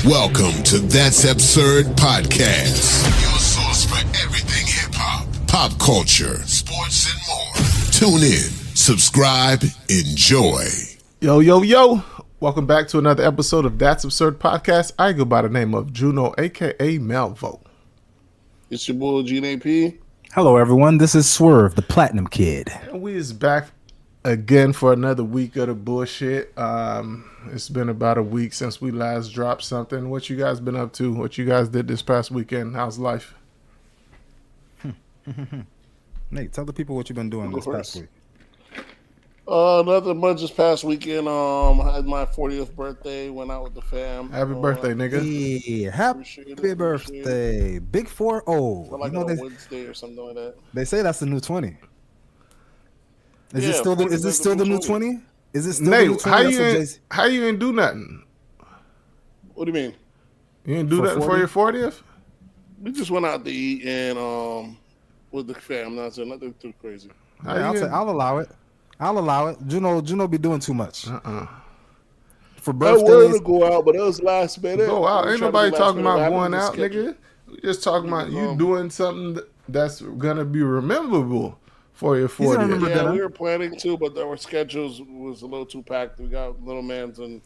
Welcome to That's Absurd Podcast, your source for everything hip-hop, pop culture, sports, and more. Tune in, subscribe, enjoy. Yo, yo, yo. Welcome back to another episode of That's Absurd Podcast. I go by the name of Juno, a.k.a. Malvo. It's your boy, GNAP. Hello, everyone. This is Swerve, the Platinum Kid. And we is back again for another week of the bullshit. It's been about a week since we last dropped something. What you guys been up to? What you guys did this past weekend? How's life? Nate, tell the people what you've been doing this past week. Nothing much this past weekend. I had my 40th birthday. Went out with the fam. Happy birthday, nigga. Yeah, happy birthday. Big 4-0. Like on Wednesday or something like that. They say that's the new 20. Is it still the new 20? Is it still Nate, the new 20? how you didn't do nothing? What do you mean? You didn't do nothing for your 40th? We just went out to eat and with the fam. Nothing too crazy. I'll allow it. Juno be doing too much. For I birthdays, wanted to go out, but it was last minute. Go out. Ain't nobody talking about going out, schedule. nigga. We just talking about you doing something that's gonna be rememberable for your 40th. Yeah, we were planning to, but our schedules was a little too packed. We got little mans and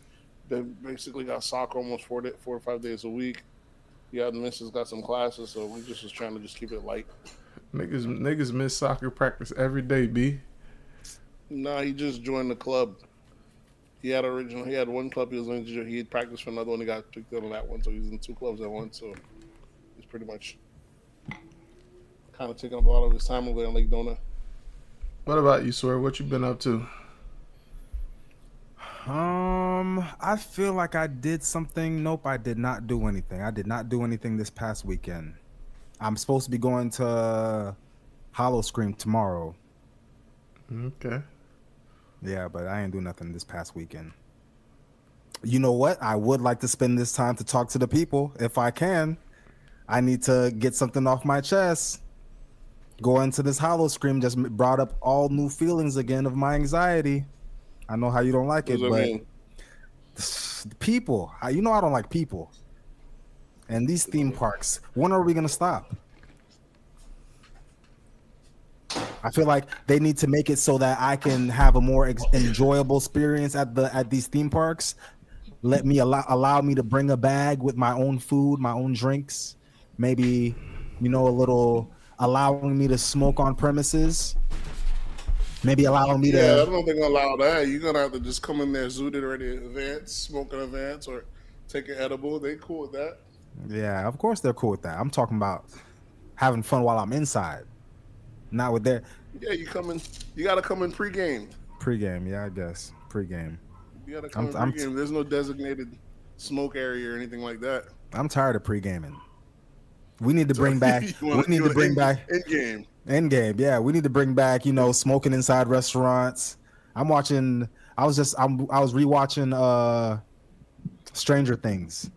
they basically got soccer almost 4 or 5 days a week. Yeah, the missus got some classes, so we just was trying to just keep it light. Niggas miss soccer practice every day, B. Nah, he just joined the club. He had one club he was in. He had practiced for another one. He got picked up on that one, so he's in 2 clubs at once. So he's pretty much kind of taking up a lot of his time over there in Lake Dona. What about you, Swear? What you been up to? I feel like I did something. Nope, I did not do anything. I did not do anything this past weekend. I'm supposed to be going to Hollow Scream tomorrow. Okay. Yeah, but I ain't do nothing this past weekend. You know what? I would like to spend this time to talk to the people if I can. I need to get something off my chest. Going to this Hollow Scream just brought up all new feelings again of my anxiety. I know how you don't like it, but the people, you know I don't like people. And these theme parks, when are we going to stop? I feel like they need to make it so that I can have a more enjoyable experience at these theme parks. Let me allow me to bring a bag with my own food, my own drinks, maybe, a little allowing me to smoke on premises. Maybe allowing me to. Yeah, I don't think they're gonna allow that. You're gonna have to just come in there zooted already advance, smoke in advance, or take an edible. They cool with that. Yeah, of course they're cool with that. I'm talking about having fun while I'm inside. Not with their. Yeah, you gotta come in pregame. Pregame, yeah, I guess. Pregame. You gotta come in pregame. There's no designated smoke area or anything like that. I'm tired of pregaming. We need to bring back. Endgame, yeah. We need to bring back, smoking inside restaurants. I was rewatching Stranger Things.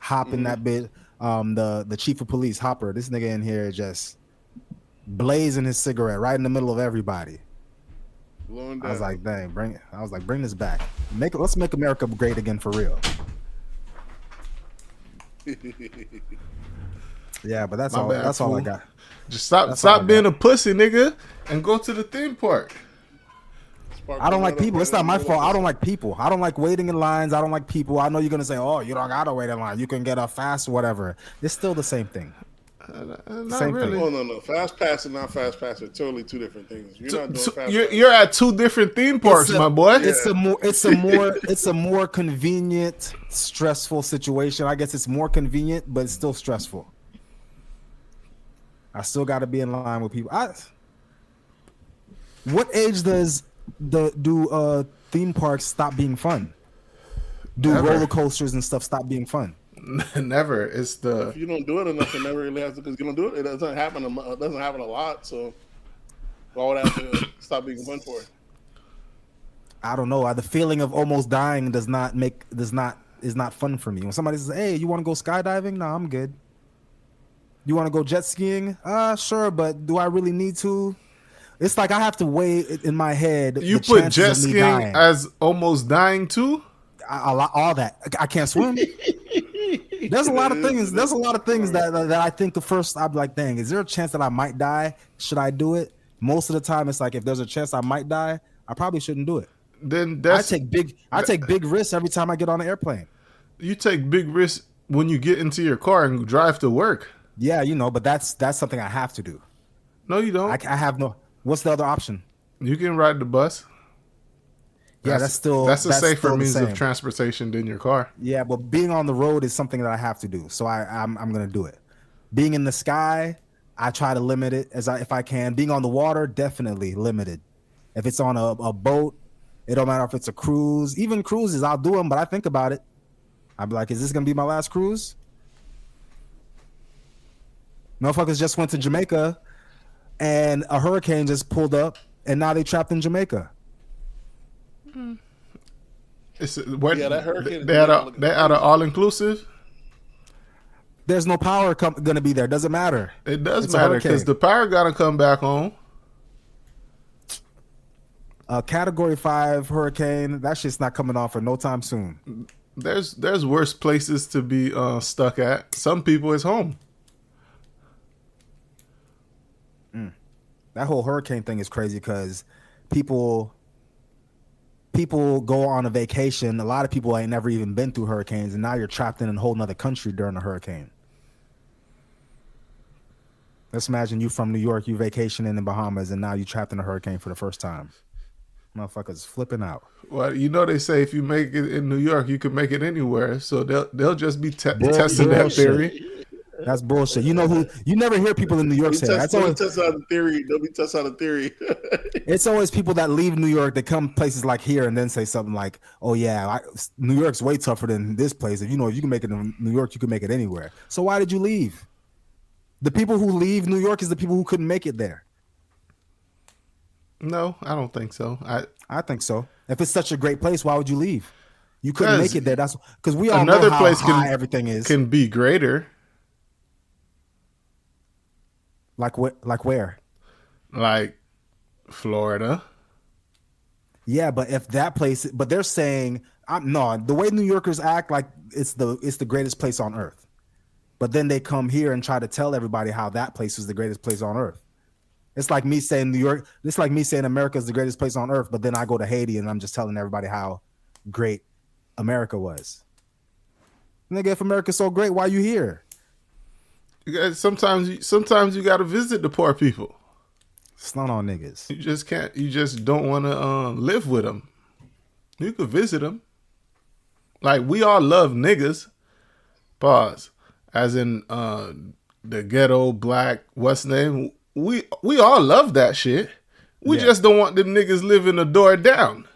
Hop in that bit. The chief of police, Hopper. This nigga in here just blazing his cigarette right in the middle of everybody. I was like, dang, bring this back. Let's make America great again for real. Yeah, but that's all I got. Just stop being a pussy, nigga, and go to the theme park. I don't like people. It's not my fault. I don't like people. I don't like waiting in lines. I don't like people. I know you're gonna say, "Oh, you don't gotta wait in line. You can get a fast whatever." It's still the same thing. Same really. Thing. No. Fast pass and not fast pass are totally two different things. You're not doing fast pass. You're at 2 different theme parks, my boy. It's a more convenient, stressful situation. I guess it's more convenient, but it's still stressful. I still got to be in line with people. What age do theme parks stop being fun? Do Never. Roller coasters and stuff stop being fun? Never. It's if you don't do it enough, it never really has to. Because you don't do it, it doesn't happen. It doesn't happen a lot. So why would I have to stop being fun for it? I don't know. The feeling of almost dying is not fun for me. When somebody says, "Hey, you want to go skydiving?" No, I'm good. You want to go jet skiing? Sure, but do I really need to? It's like I have to weigh in my head. You put jet skiing as almost dying too? all that. I can't swim. There's a lot of things. There's a lot of things that I think the first I'd be like, dang, is there a chance that I might die? Should I do it? Most of the time, it's like if there's a chance I might die, I probably shouldn't do it. Then I take big risks every time I get on an airplane. You take big risks when you get into your car and drive to work. Yeah, but that's something I have to do. No, you don't. I have no. What's the other option? You can ride the bus. Yeah, that's a safer means of transportation than your car. Yeah, but being on the road is something that I have to do, so I'm gonna do it. Being in the sky, I try to limit it if I can. Being on the water, definitely limited. If it's on a boat, it don't matter if it's a cruise. Even cruises, I'll do them, but I think about it. I'd be like, is this gonna be my last cruise? Motherfuckers just went to Jamaica, and a hurricane just pulled up, and now they trapped in Jamaica. That hurricane. They had an all inclusive. There's no power going to be there. Doesn't matter. It does matter because the power got to come back on. A Category 5 hurricane, that shit's not coming on for no time soon. There's worse places to be stuck at. Some people is home. That whole hurricane thing is crazy because people go on a vacation. A lot of people ain't never even been through hurricanes, and now you're trapped in a whole nother country during a hurricane. Let's imagine you from New York, you vacationing in the Bahamas, and now you trapped in a hurricane for the first time. Motherfuckers flipping out. Well, they say if you make it in New York, you can make it anywhere. So they'll just be testing that theory. That's bullshit. You never hear people in New York say that. They'll be testing out the theory. They'll be testing out the theory. It's always people that leave New York that come places like here and then say something like, "Oh yeah, New York's way tougher than this place. If you can make it in New York, you can make it anywhere." So why did you leave? The people who leave New York is the people who couldn't make it there. No, I don't think so. I think so. If it's such a great place, why would you leave? You couldn't make it there. That's because we all another know how place high everything is. Can be greater. Like where? Like Florida. Yeah, but if that place, but they're saying, the way New Yorkers act, like it's the greatest place on earth. But then they come here and try to tell everybody how that place is the greatest place on earth. It's like me saying New York. It's like me saying America is the greatest place on earth, but then I go to Haiti and I'm just telling everybody how great America was. Nigga, if America's so great, why are you here? Sometimes you got to visit the poor people. It's not on niggas. You just can't. You just don't want to live with them. You could visit them. Like we all love niggas. Pause. As in the ghetto black what's name. We all love that shit. We just don't want them niggas living a door down.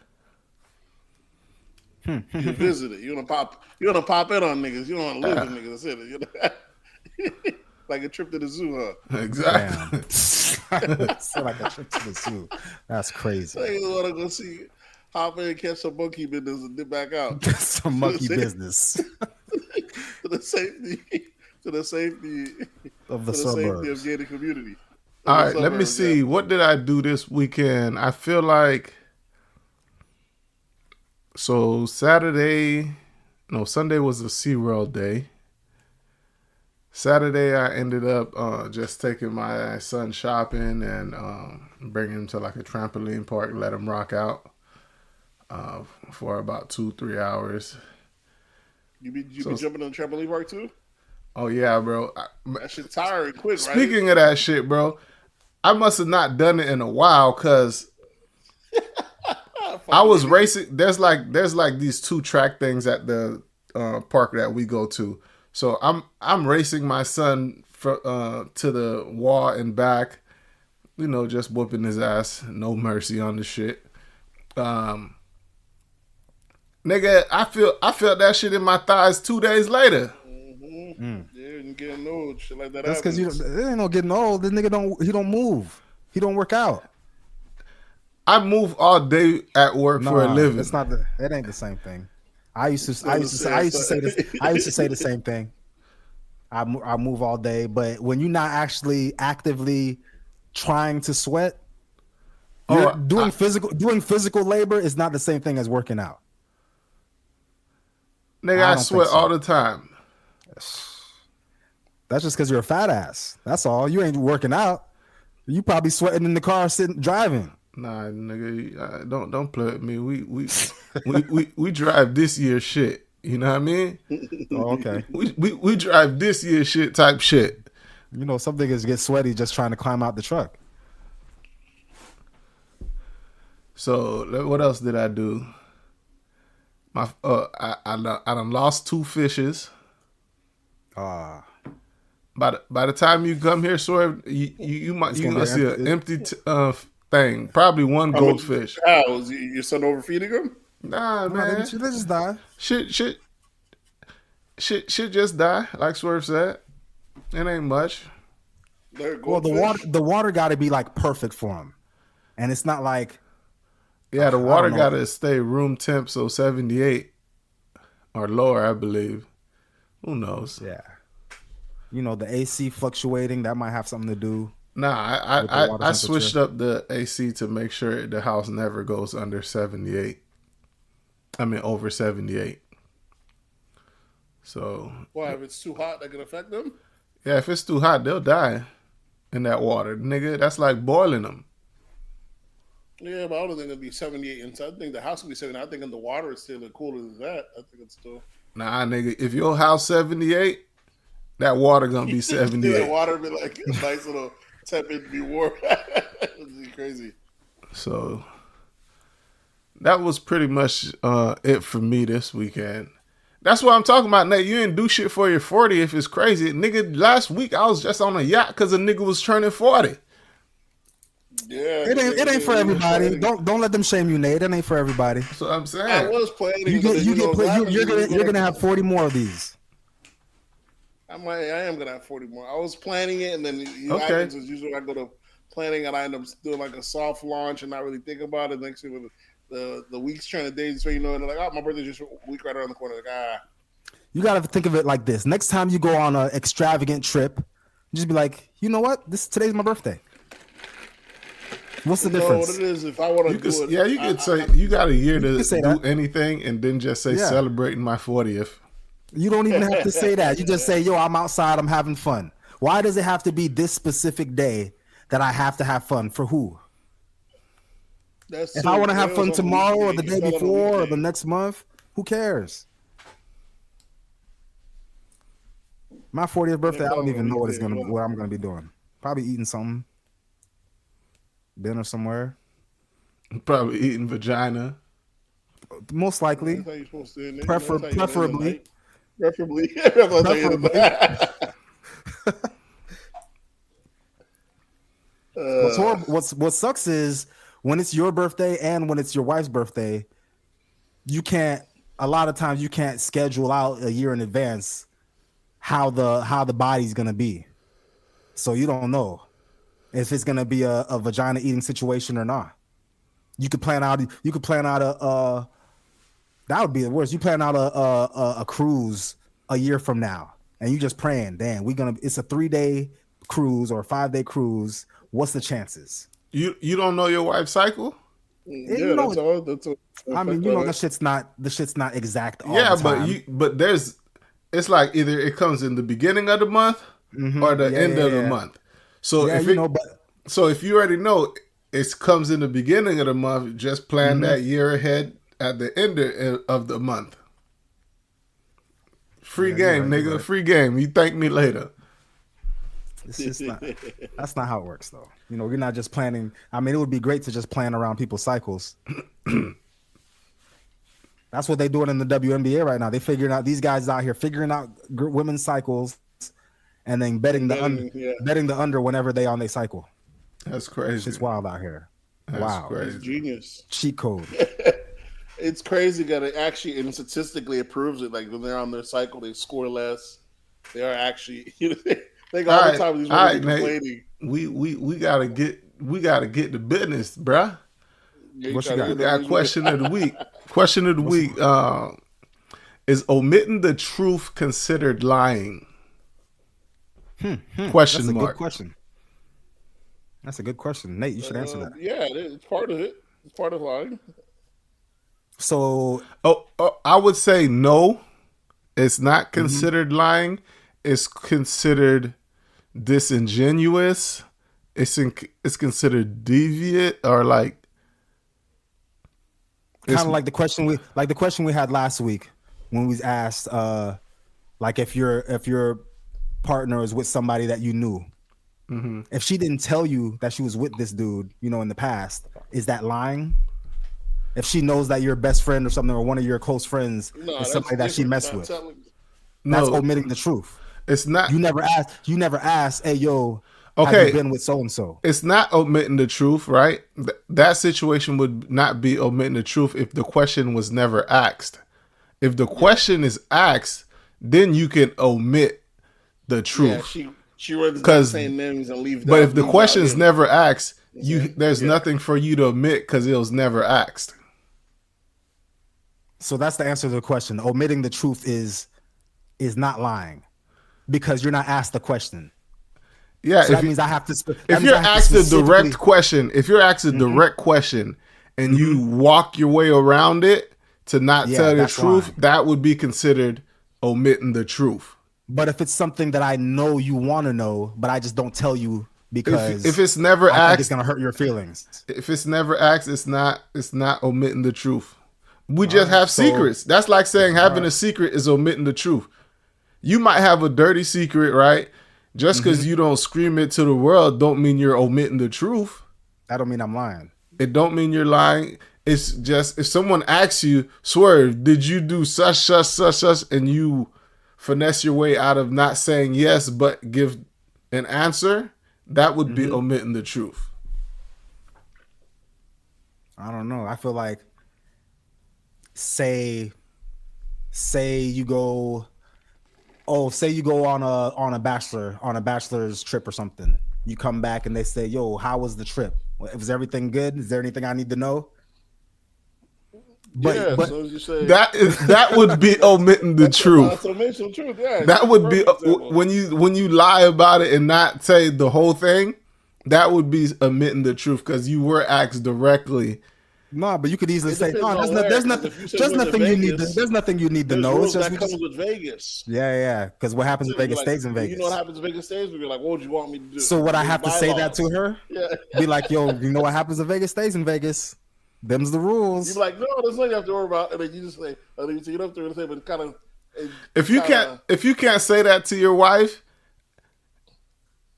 You visit it. You wanna pop in on niggas. You don't want to live with niggas. That's it. Like a trip to the zoo, huh? Exactly. So like a trip to the zoo. That's crazy. I want to go see, hop in and catch some monkey business and dip back out. Some monkey business. To the safety of the suburbs. Safety of gated community. All right, let me see. What did I do this weekend? I feel like Sunday was a SeaWorld day. Saturday, I ended up just taking my son shopping and bringing him to like a trampoline park, let him rock out for about 2-3 hours. You be jumping on the trampoline park too? Oh yeah, bro. That shit tiring quick, right? Speaking of that shit, bro, I must have not done it in a while because I was racing. There's like these 2 track things at the park that we go to. So I'm racing my son to the wall and back, just whooping his ass. No mercy on the shit. Nigga, I felt that shit in my thighs 2 days later. Yeah, you're getting old. Shit like that. That's because there ain't no getting old. This nigga don't move. He don't work out. I move all day at work for a living. It's not it ain't the same thing. I used to say the same thing. I move all day, but when you're not actually actively trying to sweat, doing physical labor is not the same thing as working out. Nigga, I I don't sweat think so. all the time. That's just because you're a fat ass. That's all. You ain't working out. You probably sweating in the car sitting driving. Nah, nigga, don't play with me. We drive this year shit. You know what I mean? Oh, okay. We drive this year shit type shit. You know, some niggas get sweaty just trying to climb out the truck. So what else did I do? I done lost 2 fishes. Ah. By the time you come here, Swerve, you gonna see an empty thing. Probably 1 goldfish. How is your son overfeeding him? Nah, man. They just die. Shit just die. Like Swerve said, it ain't much. Well, the water got to be like perfect for him, and it's not like. Yeah, the water got to stay room temp, so 78 or lower, I believe. Who knows? Yeah. You know, the AC fluctuating, that might have something to do. Nah, I switched up the AC to make sure the house never goes under 78. I mean, over 78. So. Why, if it's too hot, that can affect them? Yeah, if it's too hot, they'll die in that water. Nigga, that's like boiling them. Yeah, but I don't think it'll be 78 inside. I think the house will be 78. I think in the water it's still cooler than that. I think it's still. Nah, nigga, if your house 78, that water gonna be 78. That water be like a nice little tepid, be warm. It'd be crazy. So that was pretty much it for me this weekend. That's what I'm talking about, Nate. You didn't do shit for your 40 if it's crazy. Nigga, last week I was just on a yacht because a nigga was turning 40. Yeah, it ain't for everybody. Don't let them shame you, Nate. It ain't for everybody. That's what I'm saying. I was planning. You're gonna have 40 more of these. I am gonna have 40 more. I was planning it, and then happens is usually I go to planning and I end up doing like a soft launch and not really think about it. Next thing the weeks turn to days, so you know, and they're like, oh, my birthday's just a week right around the corner. Like, You gotta think of it like this. Next time you go on an extravagant trip, just be like, you know what? Today's my birthday. What's the difference? What it is, if I want to do it, yeah, you could say you got a year to do anything, and then just say celebrating my 40th. You don't even have to say that. You just say, yo, I'm outside, I'm having fun. Why does it have to be this specific day that I have to have fun? For who? If I want to have fun tomorrow or the day before or the next month, who cares? My 40th birthday, I don't even know what I'm gonna be doing. Probably eating something. Dinner somewhere. Probably eating vagina. Most likely. Preferably. Preferably. What sucks is when it's your birthday and when it's your wife's birthday, a lot of times you can't schedule out a year in advance how the body's gonna be. So you don't know if it's gonna be a vagina eating situation or not. You could plan out a that would be the worst. You plan out a cruise a year from now, and you just praying, damn, it's a 3-day cruise or a 5-day cruise. What's the chances? You don't know your wife's cycle? Yeah, that's all. I mean, you know, the shit's not exact. All the time. but it's like either it comes in the beginning of the month or the end of the month. So if you already know it comes in the beginning of the month, just plan that year ahead at the end of the month. Free game, nigga. Right. Free game. You thank me later. It's just that's not how it works, though. You know, you're not just planning. I mean, it would be great to just plan around people's cycles. That's what they're doing in the WNBA right now. They figuring out, these guys out here figuring out women's cycles and then betting the under whenever they on their cycle. That's crazy. It's wild out here. That's crazy. It's genius. Cheat code. It's crazy that it actually, and statistically it proves it. Like when they're on their cycle, they score less. They are actually, they got all the time these women complaining. We gotta get the business, bruh. Yeah, what you got? We got question of the week. Question of the week is omitting the truth considered lying? Question mark. Good question. That's a good question. Nate, you should answer that. Yeah, it's part of it. It's part of lying. So, I would say no, It's not considered lying. It's considered disingenuous. It's considered deviant, or like kind of like the question we had last week when we asked like if your partner is with somebody that you knew, if she didn't tell you that she was with this dude, you know, in the past, is that lying? If she knows that your best friend or something, or one of your close friends is somebody that she messed with, that's omitting the truth. It's not. You never asked, hey, yo, have you been with so and so? It's not omitting the truth, right? That situation would not be omitting the truth if the question was never asked. If the question is asked, then you can omit the truth. Yeah, she runs down saying names and leave. But if the question is never asked, there's nothing for you to omit because it was never asked. So that's the answer to the question. Omitting the truth is not lying because you're not asked the question. Yeah, so that means I have to. If you're asked a direct question, direct question, and you walk your way around it to not tell the truth, lying. That would be considered omitting the truth. But if it's something that I know you want to know, but I just don't tell you because if it's never asked, it's gonna hurt your feelings. If it's never asked, it's not omitting the truth. We just have secrets. That's like saying having a secret is omitting the truth. You might have a dirty secret, right? Just because you don't scream it to the world don't mean you're omitting the truth. That don't mean I'm lying. It don't mean you're lying. It's just if someone asks you, Swerve, did you do such, and you finesse your way out of not saying yes but give an answer, that would be omitting the truth. I don't know. I feel like say you go on a bachelor's trip or something. You come back and they say, yo, how was the trip? Was everything good? Is there anything I need to know? But so as you say, that would be omitting the truth. That's omission truth. Yeah, that would be when you lie about it and not say the whole thing. That would be omitting the truth because you were asked directly. No, but you could easily say, no, there's nothing you need to know. It's just that comes with Vegas. Yeah, because what happens in Vegas stays in Vegas. You know what happens in Vegas stays? We're like, what would you want me to do? So what I have to say that to her? Yeah. Be like, yo, you know what happens in Vegas stays in Vegas. Them's the rules. You're like, no, there's nothing you have to worry about. And then you just say, and then you take it up there and say, but kind of. If you can't say that to your wife,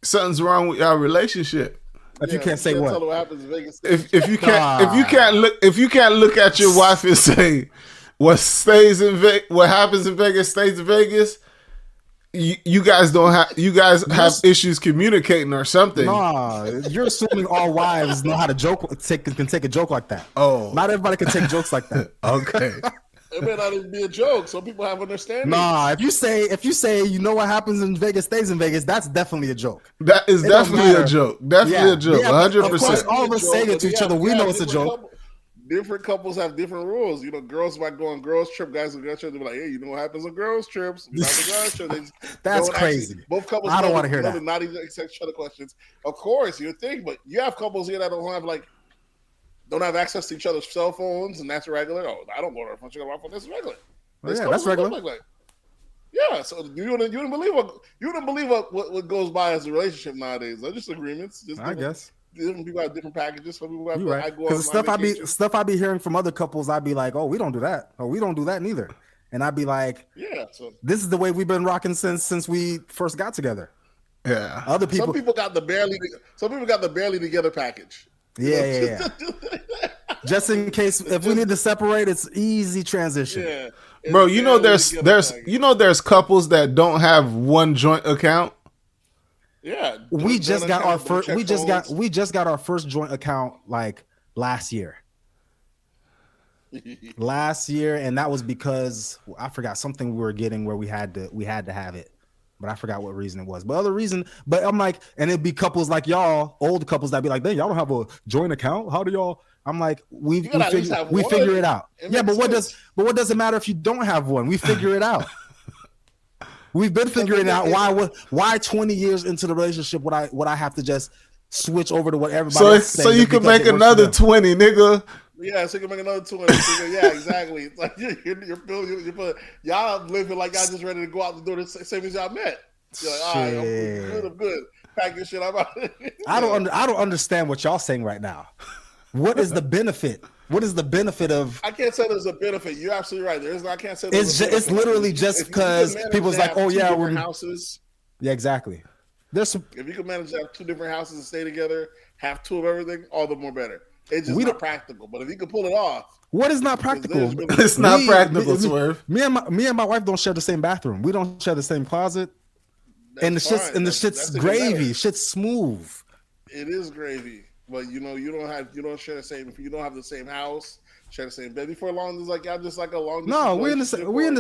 something's wrong with your relationship. If you can't say what? Tell her what happens in Vegas. If you can't look at your wife and say what happens in Vegas stays in Vegas, you guys have issues communicating or something. Nah, you're assuming all wives know how to can take a joke like that. Oh, not everybody can take jokes like that. Okay. It may not even be a joke. Some people have understanding. Nah, if you say you know what happens in Vegas stays in Vegas, that's definitely a joke. That is definitely a joke. Definitely a joke. 100%. Of course, all of us say it to each other. We know it's a joke. Different couples have different rules. You know, girls might go on girls trip. Guys on girls trip, they're like, hey, you know what happens on girls trips? That's crazy. Both couples. I don't want to hear that. Not even accept each other questions. Of course, you think, but you have couples here that don't have access to each other's cell phones, and that's regular. Oh, I don't go to her phone. She got my phone. That's regular. That's regular. Yeah, so you wouldn't believe what goes by as a relationship nowadays. They're just agreements. I guess different people have different packages. Some people have. Right. Because stuff I be hearing from other couples, I'd be like, oh, we don't do that, or we don't do that neither, and I'd be like, yeah. So this is the way we've been rocking since we first got together. Yeah. Other people. Some people got the barely together package. Yeah. Just in case if we need to separate, it's easy transition. Yeah. Bro, there's couples that don't have one joint account. Yeah. We just got our first joint account like last year. And that was because I forgot something we were getting where we had to have it. But I forgot what reason it was. But I'm like, and it'd be couples like y'all, old couples that'd be like, y'all don't have a joint account. How do y'all? I'm like, we figure it out. Yeah, but what does it matter if you don't have one? We figure it out. We've been figuring out why 20 years into the relationship would I have to just switch over to what everybody else so you can make another 20, nigga. Yeah, so you can make another 200. Yeah, exactly. It's like y'all living like y'all just ready to go out the door the same as y'all met. You're like, all right, I'm good. Pack your shit. I'm out. I don't understand what y'all saying right now. What is the benefit? What is the benefit of? I can't say there's a benefit. You're absolutely right. I can't say it's literally just because people's like, oh yeah, we're houses. Yeah, exactly. There's some. If you can manage to have 2 different houses and stay together, have 2 of everything, all the more better. It's just not practical. But if you can pull it off, what is not practical? It's not practical, Swerve. Me and my wife don't share the same bathroom. We don't share the same closet. And the shit's gravy. Shit's smooth. It is gravy, but you don't share the same. If you don't have the same house, share the same bed. Before long, it's like y'all just like a long. No, we're in the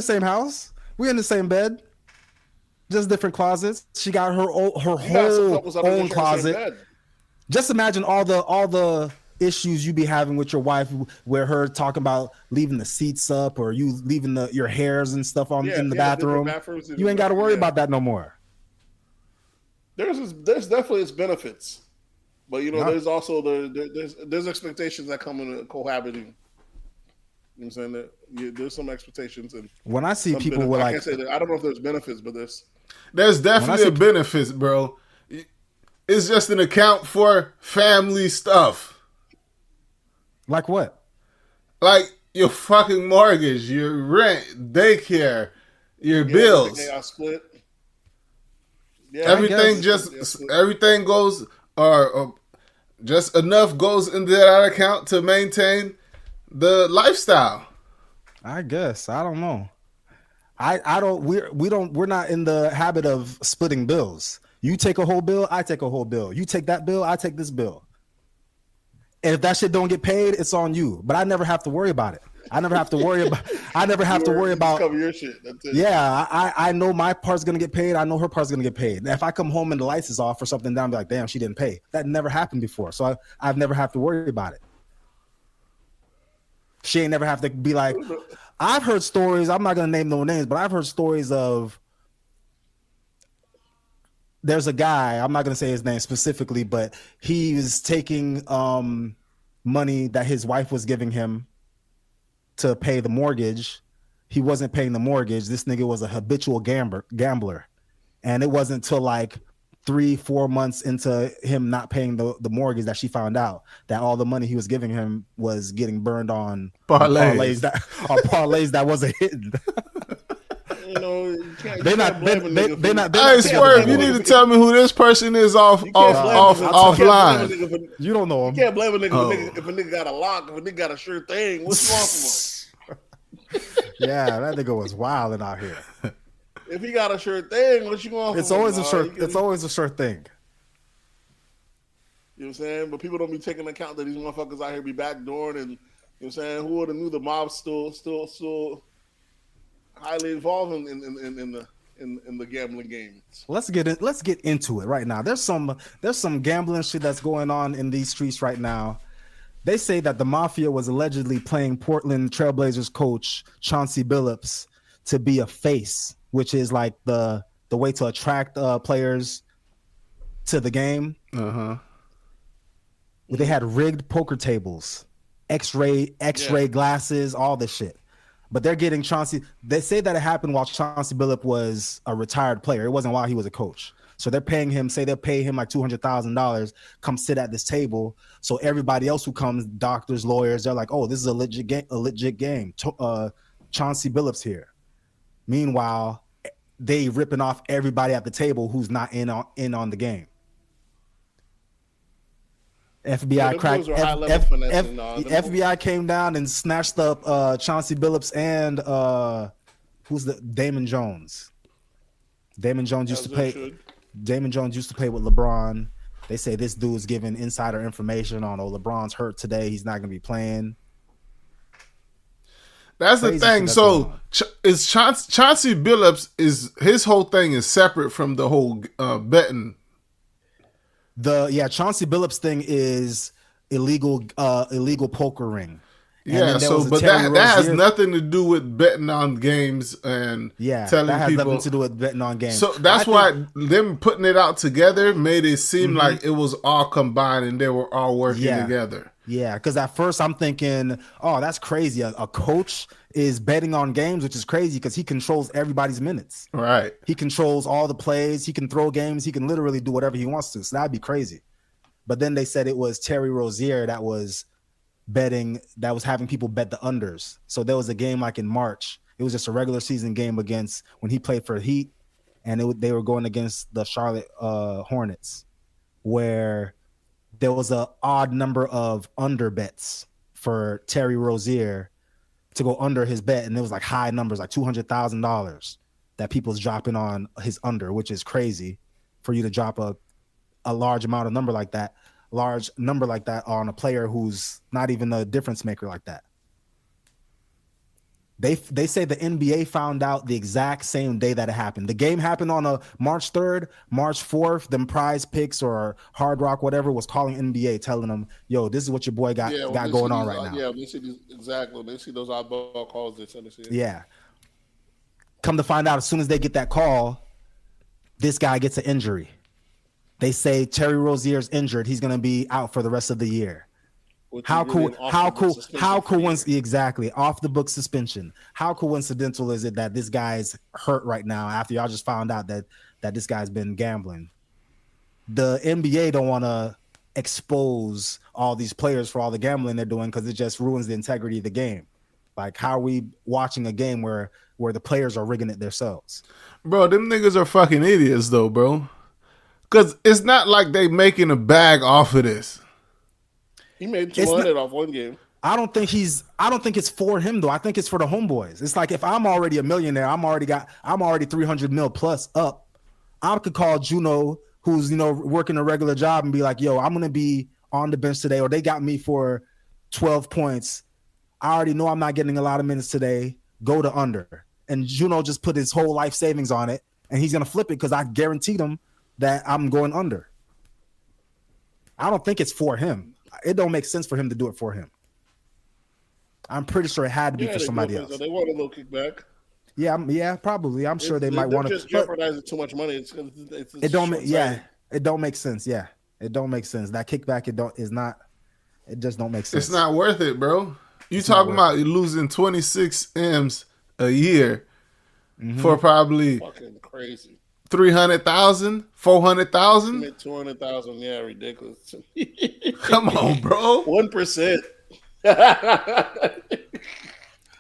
same house. We're in the same bed. Just different closets. She got her whole own closet. Just imagine all the issues you be having with your wife, where her talking about leaving the seats up or you leaving your hairs and stuff in the bathroom. You ain't got to worry about that no more. There's definitely its benefits, but there's also there's expectations that come in cohabiting. You know what I'm saying? That there's some expectations, and when I see people with I can't say that I don't know if there's benefits, but there's definitely a benefits, bro. It's just an account for family stuff. Like what? Like your fucking mortgage, your rent, daycare, your bills. Everything split. Yeah, everything goes or just enough goes into that account to maintain the lifestyle. I guess. I don't know. We're not in the habit of splitting bills. You take a whole bill, I take a whole bill. You take that bill, I take this bill. And if that shit don't get paid, it's on you. But I never have to worry about it. I never have to worry about cover your shit. That's it. Yeah, I know my part's gonna get paid. I know her part's gonna get paid. If I come home and the lights is off or something, then I'm like, damn, she didn't pay. That never happened before. So I've never have to worry about it. She ain't never have to be like, I've heard stories, I'm not gonna name no names, but I've heard stories of there's a guy, I'm not gonna say his name specifically, but he was taking money that his wife was giving him to pay the mortgage. He wasn't paying the mortgage. This nigga was a habitual gambler. And it wasn't until like 3-4 months into him not paying the mortgage that she found out that all the money he was giving him was getting burned on parlays that wasn't hitting. They're not. Hey, Swerve, you need to tell me who this person is offline. You don't know him. You can't blame a nigga if a nigga got a lock, if a nigga got a sure thing. What's wrong with him? Yeah, that nigga was wilding out here. If he got a sure thing, what you going for? It's always a sure. It's always a sure thing. You know what I'm saying? But people don't be taking account that these motherfuckers out here be backdooring, and you know what I'm saying? Who would have knew the mob's still highly involved in the gambling game. Let's get into it right now. There's some gambling shit that's going on in these streets right now. They say that the mafia was allegedly playing Portland Trailblazers coach Chauncey Billups to be a face, which is like the way to attract players to the game. They had rigged poker tables, X-ray glasses, all this shit. But they're getting Chauncey. They say that it happened while Chauncey Billups was a retired player. It wasn't while he was a coach. So they're paying him. Say they'll pay him like $200,000. Come sit at this table. So everybody else who comes, doctors, lawyers, they're like, "Oh, this is a legit game. Chauncey Billups here." Meanwhile, they ripping off everybody at the table who's not in on the game. FBI came down and snatched up Chauncey Billups and Damon Jones. Damon Jones used to play with LeBron. They say this dude's giving insider information on LeBron's hurt today. He's not going to be playing. That's the thing. So is Chauncey Billups his whole thing is separate from the whole betting. Chauncey Billups thing is illegal poker ring. Yeah, but that has nothing to do with betting on games and telling that has people nothing to do with betting on games. So that's why them putting it out together made it seem like it was all combined and they were all working together. Yeah, because at first I'm thinking, oh, that's crazy. A coach is betting on games, which is crazy because he controls everybody's minutes. Right. He controls all the plays. He can throw games. He can literally do whatever he wants to. So that'd be crazy. But then they said it was Terry Rozier that was betting, that was having people bet the unders. So there was a game like in March. It was just a regular season game against when he played for Heat, and they were going against the Charlotte Hornets, where there was a odd number of under bets for Terry Rozier to go under his bet, and it was like high numbers, like $200,000 that people's dropping on his under, which is crazy for you to drop a large number like that on a player who's not even a difference maker like that. They say the NBA found out the exact same day that it happened. The game happened on a March 3rd, March 4th. Them Prize Picks or Hard Rock, whatever, was calling NBA, telling them, "Yo, this is what your boy got going on right now." Yeah, they see these, exactly. They see those oddball calls. They send us. Yeah. Come to find out, as soon as they get that call, this guy gets an injury. They say Terry Rozier's injured. He's going to be out for the rest of the year. How exactly off the book suspension. How coincidental is it that this guy's hurt right now after y'all just found out that this guy's been gambling? The NBA don't want to expose all these players for all the gambling they're doing because it just ruins the integrity of the game. Like, how are we watching a game where the players are rigging it themselves? Bro, them niggas are fucking idiots though, bro. Because it's not like they making a bag off of this. He made 200 off one game. I don't think it's for him though. I think it's for the homeboys. It's like if I'm already a millionaire, I'm already 300 mil plus up. I could call Juno, who's working a regular job, and be like, "Yo, I'm gonna be on the bench today," or they got me for 12 points. I already know I'm not getting a lot of minutes today. Go to under, and Juno just put his whole life savings on it, and he's gonna flip it because I guaranteed him that I'm going under. I don't think it's for him. It don't make sense for him to do it for him. I'm pretty sure it had to be for somebody else. They want a little kickback. Yeah, probably. I'm sure they might want to. Just jeopardizing too much money. It don't make sense. Yeah, it don't make sense. That kickback, it just don't make sense. It's not worth it, bro. You talking about losing 26 M's a year for probably fucking crazy. 300,000, 400,000, 200,000. Yeah, ridiculous. Come on, bro. 1%.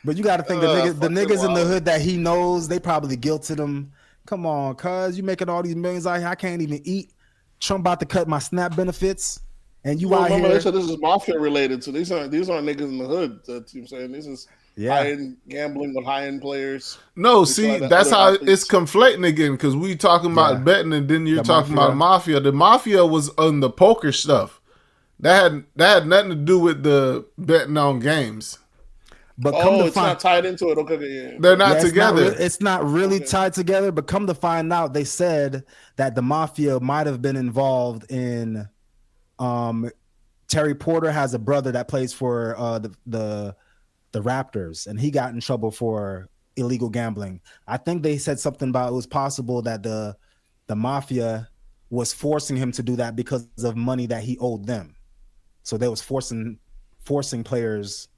But you got to think the niggas in the hood that he knows, they probably guilted him. Come on, cuz you making all these millions out here. I can't even eat. Trump about to cut my SNAP benefits, and you out here. They said this is mafia related, so these aren't niggas in the hood. That's what I'm saying. This is high-end gambling with high-end players. No, see, that's how it's conflating again, because we talking about betting, and then you're talking about mafia. The mafia was on the poker stuff. That had nothing to do with the betting on games. But it's not tied into it. Okay, they're not together. It's not really tied together. But come to find out, they said that the mafia might have been involved in. Terry Porter has a brother that plays for the Raptors, and he got in trouble for illegal gambling. I think they said something about it was possible that the mafia was forcing him to do that because of money that he owed them. So they was forcing players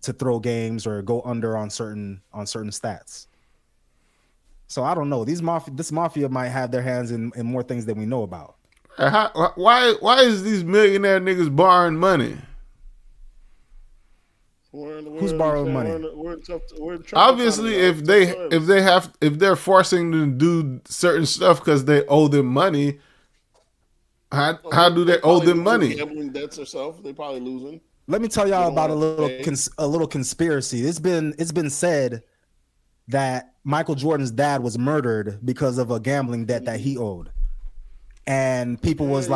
to throw games or go under on certain stats. So I don't know. This mafia might have their hands in more things than we know about. Why is these millionaire niggas borrowing money? Who's borrowing money? Obviously, if they're forcing them to do certain stuff because they owe them money, how do they owe them money? Gambling debts herself, they probably losing. Let me tell y'all about a little conspiracy. It's been said that Michael Jordan's dad was murdered because of a gambling debt that he owed. And people was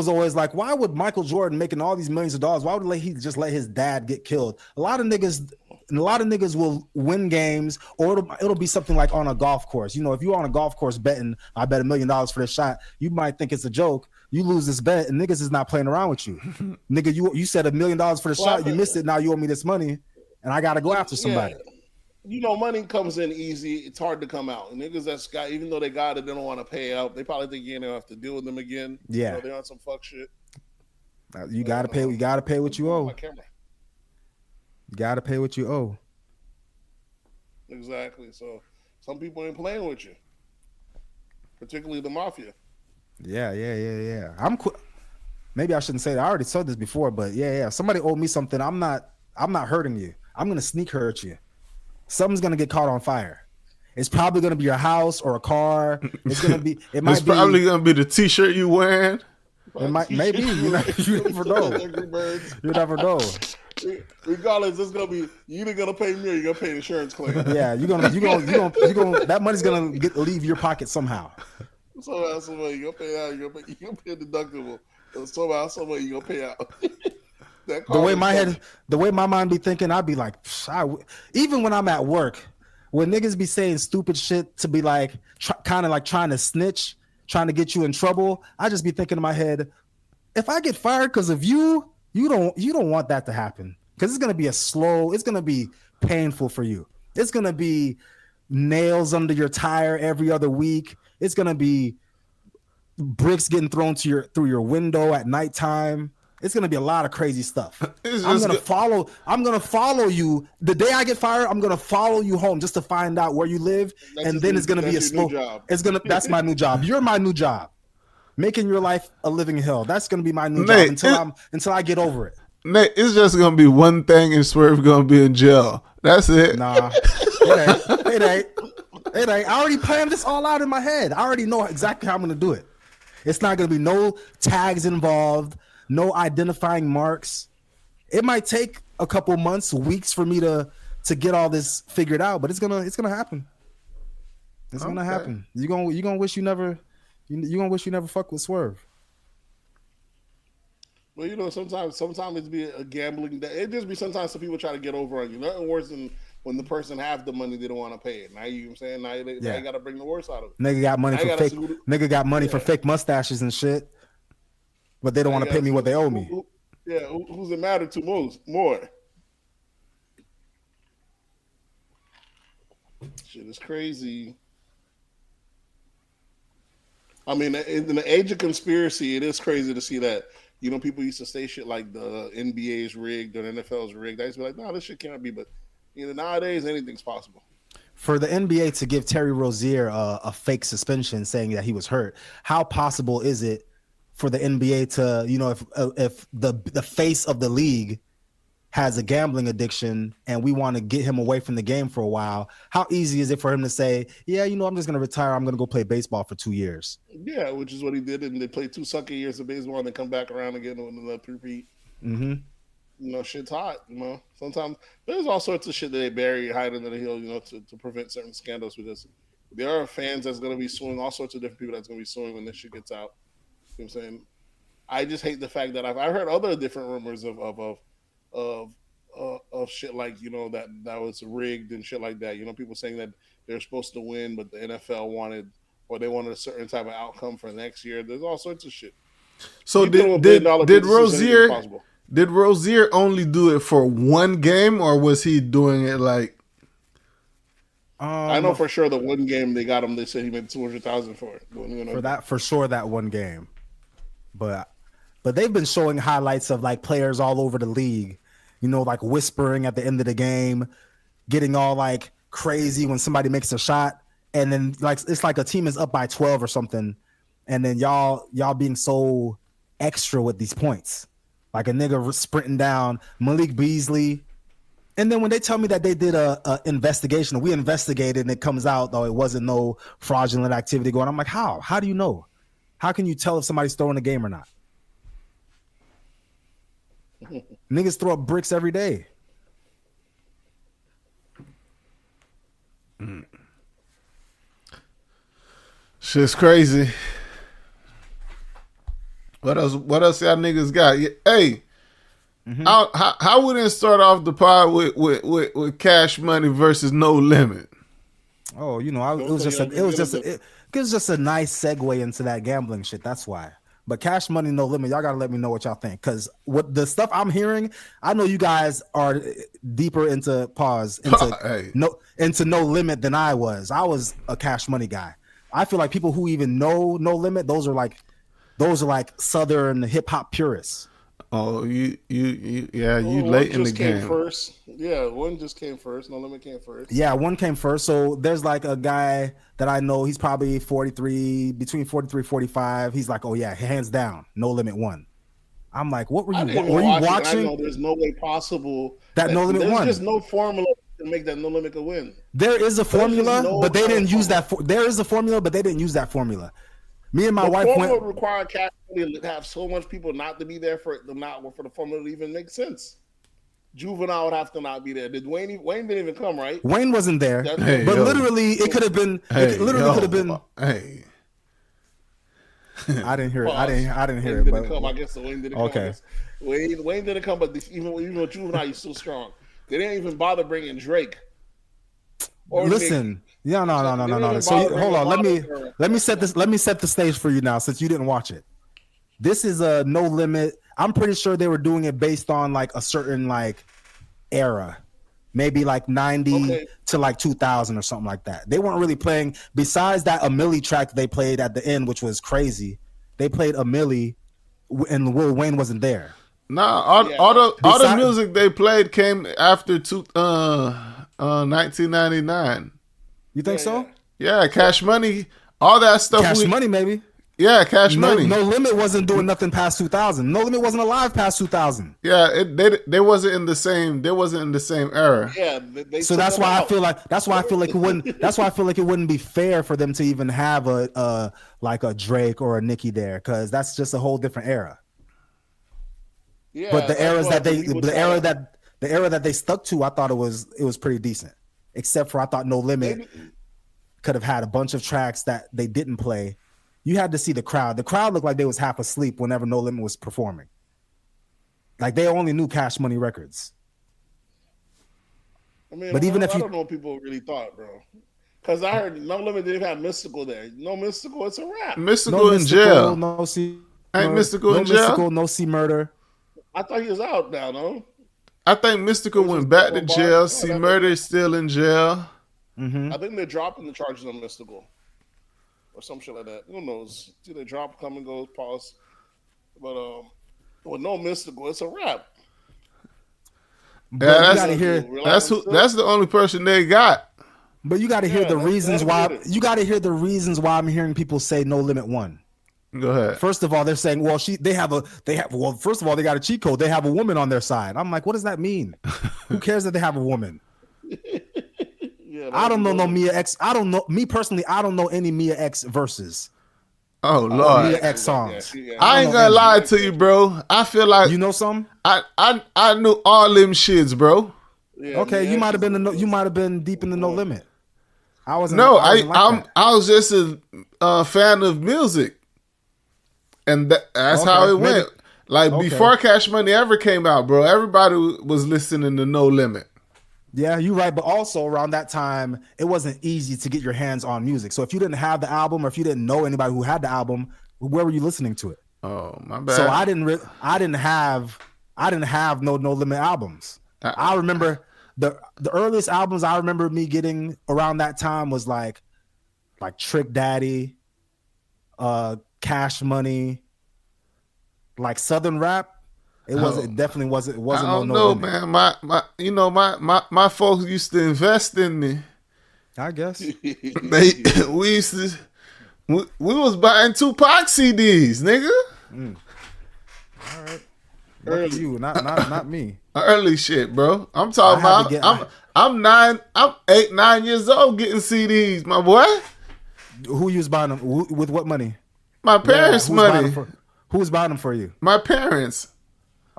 always like, why would Michael Jordan making all these millions of dollars? Why would he just let his dad get killed? A lot of niggas will win games, or it'll be something like on a golf course. If you're on a golf course betting, I bet $1 million for this shot. You might think it's a joke. You lose this bet, and niggas is not playing around with you. Nigga, you said $1 million for the shot. You missed it. Now you owe me this money, and I got to go after somebody. Money comes in easy. It's hard to come out. And niggas that's got, even though they got it, they don't want to pay out. They probably think you're gonna have to deal with them again. Yeah, they're on some fuck shit. You gotta pay. You gotta pay what you owe. My camera. You gotta pay what you owe. Exactly. So some people ain't playing with you, particularly the mafia. Yeah. Maybe I shouldn't say that. I already said this before, but yeah. Somebody owed me something. I'm not hurting you. I'm gonna sneak hurt you. Something's gonna get caught on fire. It's probably gonna be your house or a car. It's gonna be. It's probably gonna be the T-shirt you wearing. It might. Maybe you never know. You never know. Regardless, it's gonna be you either gonna pay me or you're gonna pay the insurance claim. Yeah, you gonna that money's gonna leave your pocket somehow. Somehow, you gonna pay out. You gonna pay a deductible. Somehow, you gonna pay out. The way my mind be thinking, I'd be like, even when I'm at work, when niggas be saying stupid shit to be like, kind of like trying to snitch, trying to get you in trouble, I just be thinking in my head, if I get fired because of you, you don't want that to happen, because it's gonna be painful for you. It's gonna be nails under your tire every other week. It's gonna be bricks getting thrown through your window at nighttime. It's gonna be a lot of crazy stuff. I'm gonna follow you. The day I get fired, I'm gonna follow you home just to find out where you live, and then it's gonna be a slow job. That's my new job. You're my new job. Making your life a living hell. That's gonna be my new job until I get over it. Nate, it's just gonna be one thing, and Swerve gonna be in jail. That's it. Nah, it ain't. I already planned this all out in my head. I already know exactly how I'm gonna do it. It's not gonna be no tags involved, no identifying marks. It might take a couple months, weeks for me to get all this figured out, but it's gonna happen. It's gonna happen. You gonna wish you never. You gonna wish you never fuck with Swerve. Well, sometimes it be a gambling. It just be sometimes some people try to get over on you. Nothing worse than when the person have the money, they don't want to pay it. Now you know what I'm saying? Now you got to bring the worst out of it. Nigga got money for fake mustaches and shit, but they don't want to pay me what they owe me. Who's it matter to more? Shit is crazy. I mean, in the age of conspiracy, it is crazy to see that. People used to say shit like the NBA is rigged or the NFL is rigged. I used to be like, no, this shit can't be. But nowadays, anything's possible. For the NBA to give Terry Rozier a fake suspension saying that he was hurt, how possible is it for the NBA to, if the face of the league has a gambling addiction and we want to get him away from the game for a while, how easy is it for him to say, yeah, I'm just going to retire. I'm going to go play baseball for 2 years. Yeah, which is what he did. And they played 2 sucky years of baseball and then come back around again with another repeat. Mm-hmm. Shit's hot. Sometimes there's all sorts of shit that they bury, hide under the hill, to prevent certain scandals. Because there are fans that's going to be suing, all sorts of different people that's going to be suing when this shit gets out. You know what I'm saying? I just hate the fact that I've heard other different rumors of shit like that was rigged and shit like that. People saying that they're supposed to win, but the NFL wanted a certain type of outcome for next year. There's all sorts of shit. So did Rozier only do it for one game, or was he doing it like? I know for sure the one game they got him. They said he made $200,000 for it. For sure that one game, but they've been showing highlights of like players all over the league. Like whispering at the end of the game, getting all like crazy when somebody makes a shot, and then like it's like a team is up by 12 or something, and then y'all being so extra with these points, like a nigga sprinting down Malik Beasley, and then when they tell me that they did a investigation, we investigated, and it comes out though it wasn't no fraudulent activity going. I'm like, how do you know? How can you tell if somebody's throwing the game or not? Niggas throw up bricks every day. Shit's crazy. What else y'all niggas got? Hey, how we didn't start off the pod with Cash Money versus No Limit? Oh, it was just a nice segue into that gambling shit. That's why. But Cash Money, No Limit, y'all got to let me know what y'all think. Because what the stuff I'm hearing, I know you guys are deeper into No Limit than I was. I was a Cash Money guy. I feel like people who even know No Limit, those are like Southern hip hop purists. Oh, yeah, you One late in the just came game. first. Yeah, one just came first. No Limit came first. Yeah, one came first. So there's like a guy that I know. He's probably 43, between 43, 45. He's like, oh yeah, hands down, No Limit won. I'm like, what were you? Were you watching? I know there's no way possible that No Limit won. There's just no formula to make that No Limit win. There is a formula, but they didn't use that. There is a formula, but they didn't use that formula. Me and my wife went. The formula required Cash Money to have so much people not to be there for the formula to even make sense. Juvenile would have to not be there. Did Wayne didn't even come, right? Wayne wasn't there, but literally it could have been. It literally could have been. Hey, I didn't hear it. I didn't hear Wayne it. Didn't come. I guess Wayne didn't come. Okay. Wayne didn't come, but even with Juvenile, he's still strong. They didn't even bother bringing Drake. Listen, no. So hold on. Let me set this. Let me set the stage for you now, since you didn't watch it. This is a No Limit. I'm pretty sure they were doing it based on like a certain like era, maybe like 90 to like 2000 or something like that. They weren't really playing. Besides that A Milli track they played at the end, which was crazy. They played A Milli, and Lil Wayne wasn't there. Nah, all the music they played came after 1999. You think so? Yeah, Cash Money, all that stuff. Cash Money, maybe. Yeah, Cash Money. No Limit wasn't doing nothing past 2000. No Limit wasn't alive past 2000. Yeah, they wasn't in the same. They wasn't in the same era. Yeah, so that's why I feel like it wouldn't. That's why I feel like it wouldn't be fair for them to even have a like a Drake or a Nicki there, because that's just a whole different era. Yeah, but the era that they stuck to, I thought it was pretty decent. Except for I thought No Limit could have had a bunch of tracks that they didn't play. You had to see the crowd. The crowd looked like they was half asleep whenever No Limit was performing. Like they only knew Cash Money records. I mean, but even I don't know what people really thought, bro. Because I heard No Limit didn't have Mystical there. No Mystical, it's a rap. Mystical in jail. No C. Ain't Mystical in jail? Mystical, no C Murder. I thought he was out now, no? I think Mystical went back to jail. C Murder is still in jail. Mm-hmm. I think they're dropping the charges on Mystical. Or some shit like that. Who knows? See, they drop, come and go, pause. But with No Mystical, it's a rap. Yeah, that's the only person they got. But you got to hear the reasons why. You got to hear the reasons why I'm hearing people say No Limit won. Go ahead. First of all, they're saying, well, first of all, they got a cheat code. They have a woman on their side. I'm like, what does that mean? Who cares that they have a woman? I don't know no Mia X. I don't know, me personally, I don't know any Mia X verses. Oh Lord, Mia X songs. I ain't gonna lie to you, bro. I feel like you know some. I knew all them shits, bro. Yeah, okay, you might have been deep in the No Limit. I wasn't. No, I was just a fan of music, and that's how it went. Like before Cash Money ever came out, bro, everybody was listening to No Limit. Yeah, you're right. But also around that time, it wasn't easy to get your hands on music. So if you didn't have the album, or if you didn't know anybody who had the album, where were you listening to it? Oh, my bad. So I didn't have no Limit albums. I remember the earliest albums I remember me getting around that time was like Trick Daddy, Cash Money, like Southern rap. It definitely wasn't. I don't know, man. My folks used to invest in me. I guess we used to. We was buying Tupac CDs, nigga. All right, early you, not me. Early shit, bro. I'm talking about. I'm 8, 9 years old getting CDs, my boy. Who you was buying them with? What money? My parents' money. Who was buying them for you? My parents.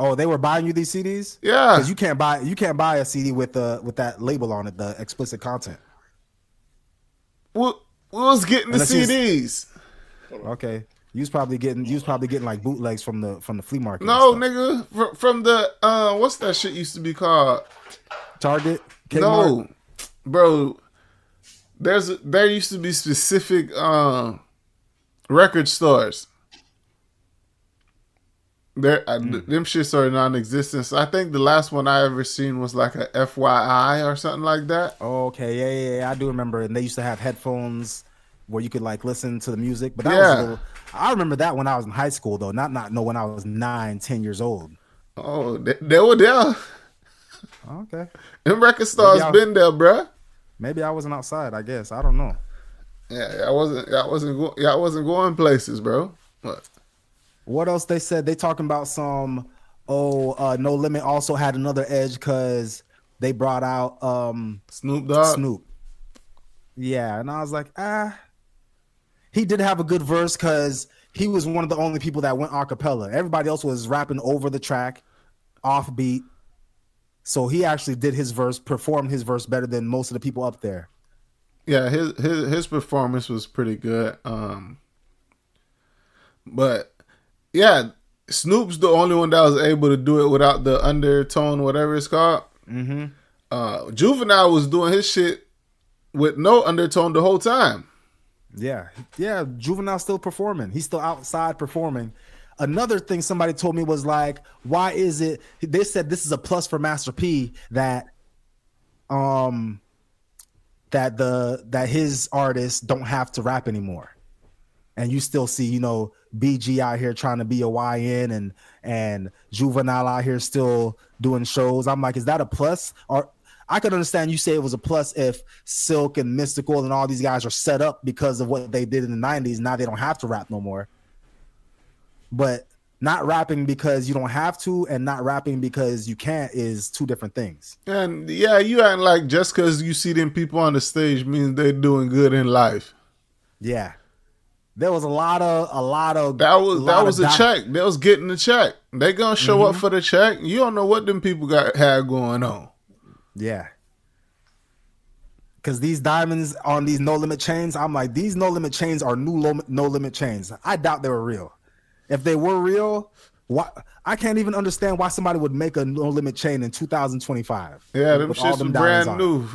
Oh, they were buying you these CDs? Yeah. Because you can't buy a CD with that label on it, the explicit content. We was getting the CDs. Okay. You was probably getting like bootlegs from the flea market. No, nigga, from the what's that shit used to be called? Target? Kmart? No. Bro, there used to be specific record stores. Them shits are non-existent. So I think the last one I ever seen was like a FYI or something like that. Oh, okay, yeah, I do remember. And they used to have headphones where you could like listen to the music. But that was I remember that when I was in high school though, not when I was 9, 10 years old. Oh, they were there. Okay. Them record stars been there, bruh. Maybe I wasn't outside. I guess I don't know. Yeah, I wasn't going places, bro. What else they said? They talking about some. No Limit also had another edge because they brought out Snoop Dogg. Snoop. Yeah, and I was like, he did have a good verse because he was one of the only people that went a cappella. Everybody else was rapping over the track, off beat. So he actually did his verse, performed his verse better than most of the people up there. Yeah, his performance was pretty good. But yeah, Snoop's the only one that was able to do it without the undertone, whatever it's called. Mm-hmm. Juvenile was doing his shit with no undertone the whole time. Yeah. Juvenile's still performing. He's still outside performing. Another thing somebody told me was like, why is it? They said this is a plus for Master P that his artists don't have to rap anymore. And you still see, BG out here trying to be a YN and Juvenile out here still doing shows. I'm like, is that a plus? Or I could understand you say it was a plus if Silk and Mystical and all these guys are set up because of what they did in the 90s. Now they don't have to rap no more. But not rapping because you don't have to and not rapping because you can't is two different things. And yeah, you act like just because you see them people on the stage means they're doing good in life. Yeah. There was a lot of that was a check. They was getting the check. They gonna show up for the check. You don't know what them people had going on. Yeah. Because these diamonds on these No Limit chains, I'm like, these No Limit chains are new No Limit chains. I doubt they were real. If they were real, I can't even understand why somebody would make a No Limit chain in 2025. Yeah, them shits were brand new,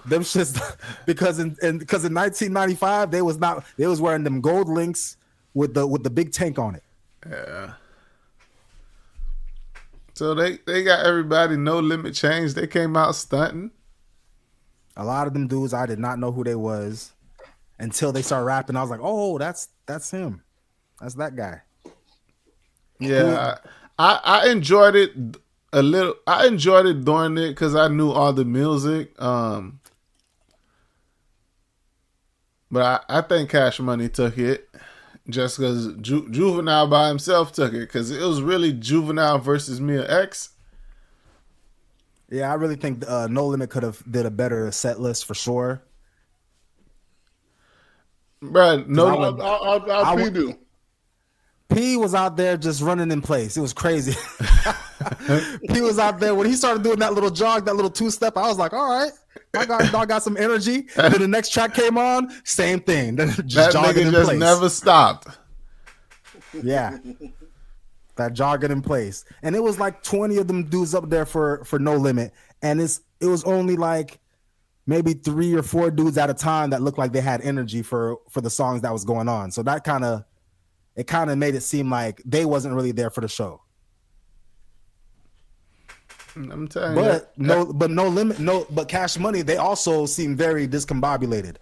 Them shits because in 1995 they was wearing them gold links with the big tank on it. Yeah. So they got everybody No Limit chains. They came out stunting. A lot of them dudes, I did not know who they was until they started rapping. I was like, oh, that's him. That's that guy. Yeah, I enjoyed it a little. I enjoyed it during it because I knew all the music. But I think Cash Money took it just because Juvenile by himself took it because it was really Juvenile versus Mia X. Yeah, I really think No Limit could have did a better set list for sure. Bro, I'll do. P was out there just running in place. It was crazy. P was out there when he started doing that little jog, that little two-step. I was like, all right, I got some energy. Then the next track came on, same thing. Then just that jogging nigga in just place. never stopped. Yeah, that jogging in place, and it was like 20 of them dudes up there for No Limit, and it was only like maybe 3 or 4 dudes at a time that looked like they had energy for the songs that was going on. So that kind of made it seem like they wasn't really there for the show. I'm telling you. But Cash Money, they also seem very discombobulated.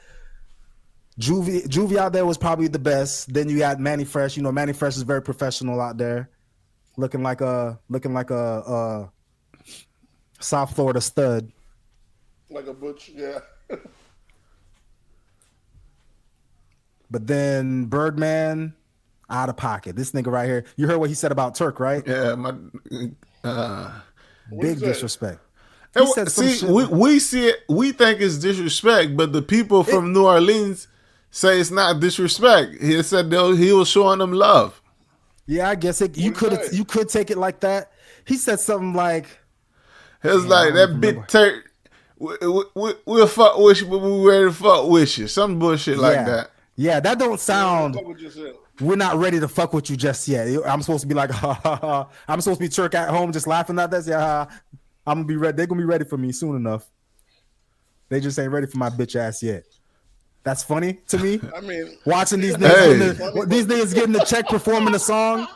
Juvie out there was probably the best. Then you got Manny Fresh. Manny Fresh is very professional out there, looking like a South Florida stud. Like a butch, yeah. But then Birdman, out of pocket. This nigga right here. You heard what he said about Turk, right? Yeah, big disrespect. We see it. We think it's disrespect, but the people from New Orleans say it's not disrespect. He said he was showing them love. Yeah, I guess you could take it like that. He said something like, "It was like that bit Turk. We'll fuck with you, but we ready to fuck with you." Some bullshit like that. Yeah, that don't sound. We're not ready to fuck with you just yet. I'm supposed to be like, ha, ha, ha. I'm supposed to be Turk at home just laughing at this. Yeah, I'm gonna be ready. They're gonna be ready for me soon enough. They just ain't ready for my bitch ass yet. That's funny to me. I mean, watching these niggas getting the check performing the song.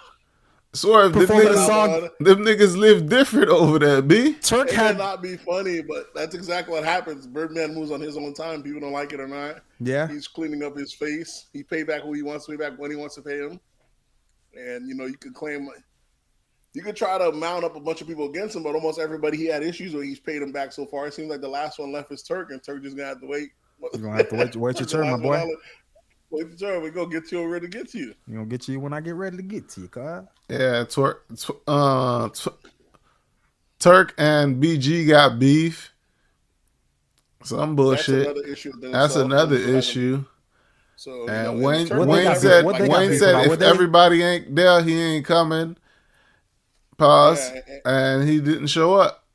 Swerve, them niggas live different over there, B. Turk had not be funny, but that's exactly what happens. Birdman moves on his own time. People don't like it or not. Yeah. He's cleaning up his face. He pay back who he wants to pay back when he wants to pay him. And, you can claim You could try to mount up a bunch of people against him, but almost everybody he had issues with, he's paid him back so far. It seems like the last one left is Turk, and Turk just gonna have to wait. You're gonna have to wait your turn, my boy. Wait your turn. We gonna get you ready to get to you. You gonna get you when I get ready to get to you, cuz. Yeah, Turk and BG got beef. Some bullshit. That's another issue. So, and Wayne said if everybody ain't there, he ain't coming. Pause. And he didn't show up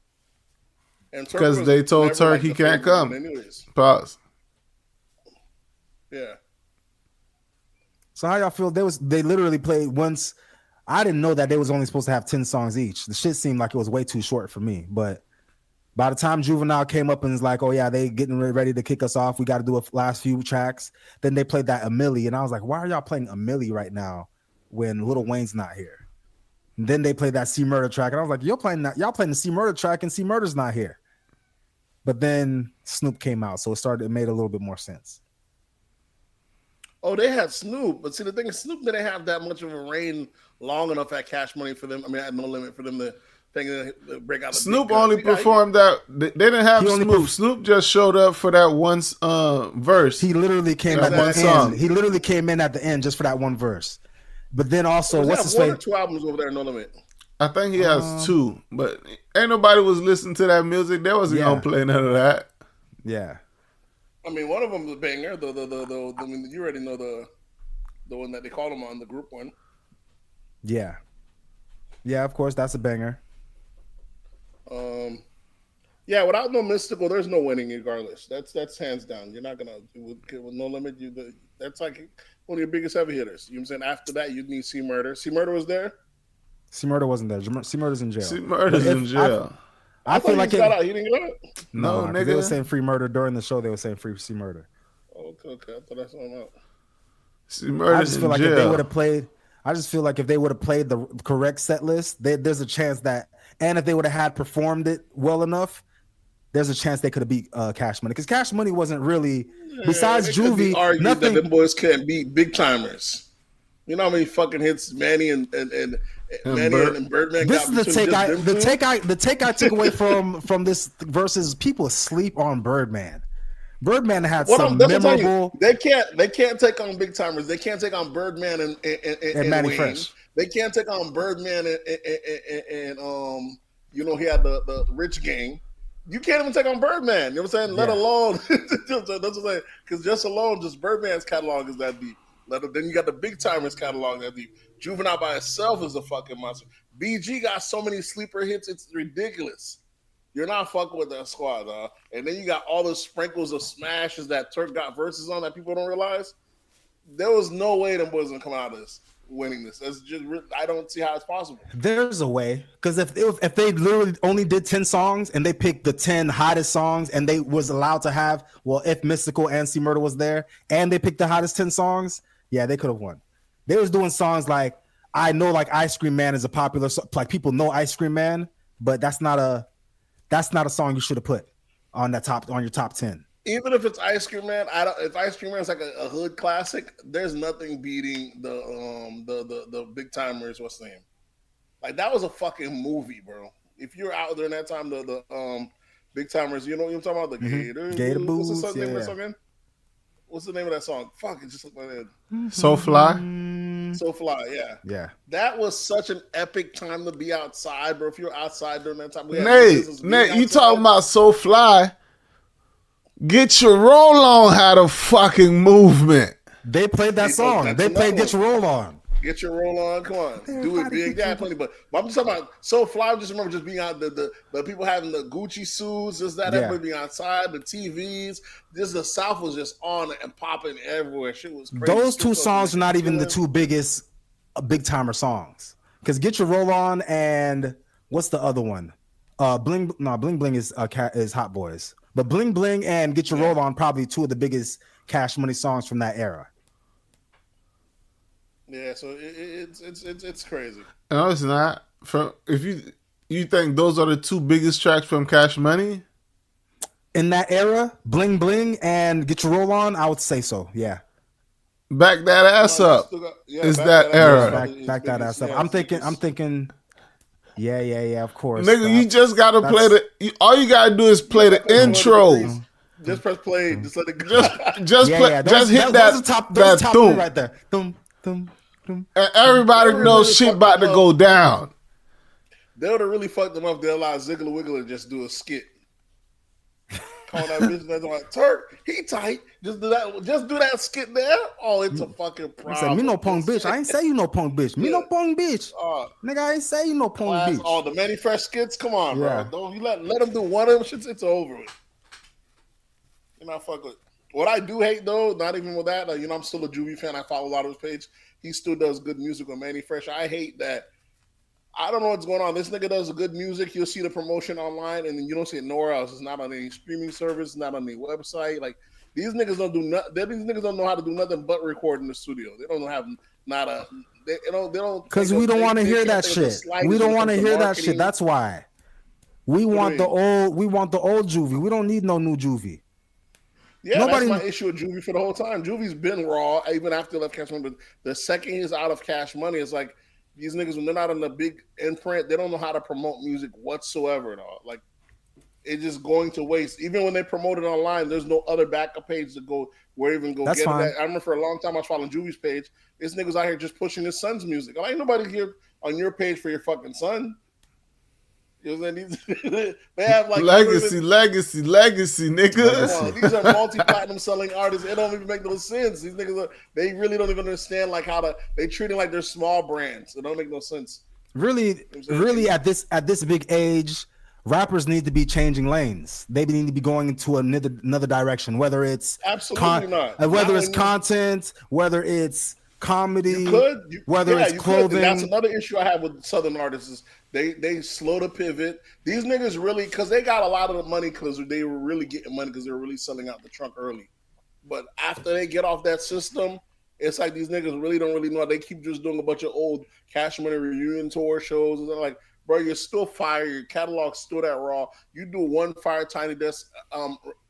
because they told Turk he can't come. Pause. Yeah. So how y'all feel? They literally played once. I didn't know that they was only supposed to have 10 songs each. The shit seemed like it was way too short for me. But by the time Juvenile came up and was like, "Oh yeah, they getting ready to kick us off. We got to do a last few tracks." Then they played that Milli, and I was like, "Why are y'all playing Milli right now when Lil Wayne's not here?" And then they played that C Murder track, and I was like, y'all playing the C Murder track, and C Murder's not here. But then Snoop came out, so it made a little bit more sense. Oh, they had Snoop, but see, the thing is, Snoop didn't have that much of a reign long enough at Cash Money for them. I mean, at No Limit for them to break out. Snoop only performed that. They didn't have Snoop. Snoop just showed up for that one verse. He literally came at the end. He literally came in at the end just for that one verse. But then also, what's his one or two albums over there, No Limit? I think he has 2, but ain't nobody was listening to that music. They wasn't gonna play none of that. Yeah. I mean, one of them was a banger. I mean, you already know the one that they called him on, the group one. Yeah. Yeah, of course, that's a banger. Yeah, without no Mystical, there's no winning regardless. That's hands down. You're not gonna with No Limit. That's like one of your biggest heavy hitters. You know what I'm saying? After that, you'd need C Murder. C Murder was there. C Murder wasn't there. C Murder's in jail. C Murder's in jail. I feel like he got out. He didn't get out. No, nigga. They were saying free murder during the show. They were saying free C Murder. Okay. I thought I saw him out. C Murder's in jail. If they would have played, I just feel like if they would have played the correct set list, there's a chance that, and if they would have had performed it well enough, there's a chance they could have beat Cash Money, because Cash Money wasn't really, besides Juvie, nothing. That them boys can't beat big timers. You know how many fucking hits Manny and Birdman this got? This is the take I took away from this versus people sleep on Birdman. Birdman had some memorable. They can't take on big timers. They can't take on Birdman and Manny Wayne. Fresh. They can't take on Birdman and you know, he had the Rich Gang. You can't even take on Birdman. You know what I'm saying? Let alone that's what I'm saying. Because just Birdman's catalog is that deep. Then you got the big timers catalog that deep. Juvenile by itself is a fucking monster. BG got so many sleeper hits, it's ridiculous. You're not fucking with that squad, dog. And then you got all the sprinkles of smashes that Turk got verses on that people don't realize. There was no way them boys gonna come out of this winning this. That's just, I don't see how it's possible. There's a way, because if they literally only did 10 songs and they picked the 10 hottest songs and they was allowed to have, well, if Mystical and C Murder was there and they picked the hottest 10 songs, yeah, they could have won. They was doing songs like, I know, like Ice Cream Man is a popular song, like people know Ice Cream Man, but that's not a song you should have put on your top 10. Even if it's Ice Cream Man, if Ice Cream Man is like a hood classic, there's nothing beating the Big Timers. What's the name? Like, that was a fucking movie, bro. If you're out there in that time, the Big Timers, you know what I'm talking about? The Gator Boots. What's the name of that song again? What's the name of that song? Fuck, it just looked like that. So Fly. So Fly, yeah. Yeah. That was such an epic time to be outside, bro. If you're outside during that time. Nate, you talking about So Fly? Get Your Roll On had a fucking movement. They played that song. They played Get Your Roll On. Get Your Roll On. Come on. Do it big. Yeah, plenty. But I'm just talking about So Fly. I just remember just being out, the people having the Gucci suits, everybody being outside, the TVs. The South was just on and popping everywhere. Shit was crazy. Those two songs are not even the two biggest big timer songs. Because Get Your Roll On and what's the other one? Bling Bling is Hot Boys. But Bling Bling and Get Your Roll On probably two of the biggest Cash Money songs from that era. Yeah, so it's crazy. No, it's not. If you think those are the two biggest tracks from Cash Money in that era, Bling Bling and Get Your Roll On, I would say so. Yeah. Back that ass up. Is that era? Back that ass up. I'm thinking. Yeah, of course. Nigga, you just gotta play all you gotta do is play the intro. Just press play. Just let it go. Just hit that top thumb right there. Thumb. And everybody knows shit about to go down. They would have really fucked them up. They allowed Ziggler Wiggler just do a skit. Calling that bitch that's like Turk, he tight. Just do that skit there. Oh, it's a fucking problem. He said, me no punk bitch. I ain't say you no punk bitch. Me no punk bitch. Nigga, I ain't say you no punk bitch. Oh, the Manny Fresh skits? Come on, bro. Don't you let them do one of them shits, it's over with. You're not fuck with. What I do hate though, not even with that, I'm still a Juvie fan. I follow a lot of his page. He still does good music with Manny Fresh. I hate that. I don't know what's going on. This nigga does good music. You'll see the promotion online, and then you don't see it nowhere else. It's not on any streaming service, not on any website. Like these niggas don't do nothing. These niggas don't know how to do nothing but record in the studio. They don't have not a. They don't. Because we don't want to hear that shit. We don't want to hear that shit. That's why. We want the old. We want the old Juvie. We don't need no new Juvie. Yeah, that's my issue with Juvie for the whole time. Juvie's been raw even after he left Cash Money. But the second he's out of Cash Money, it's like. These niggas, when they're not in the big imprint, they don't know how to promote music whatsoever at all. Like, it's just going to waste. Even when they promote it online, there's no other backup page to go where even go That's get fine. it. I remember for a long time I was following Juvie's page. This nigga's out here just pushing his son's music. Ain't nobody here on your page for your fucking son. You know what I'm saying? They have like legacy, nigga. These are multi-platinum selling artists. It don't even make no sense. These niggas, they really don't even understand like how to. They treating like they're small brands. It don't make no sense. Really, at this big age, rappers need to be changing lanes. They need to be going into another direction. Whether it's absolutely not. Whether it's content, whether it's comedy, whether it's clothing. That's another issue I have with Southern artists is they slow to pivot. These niggas really, because they got a lot of the money because they were really getting money because they were really selling out the trunk early. But after they get off that system, it's like these niggas really don't really know. They keep just doing a bunch of old Cash Money reunion tour shows. And they're like, bro, you're still fire. Your catalog's still that raw. You do one Fire Tiny Desk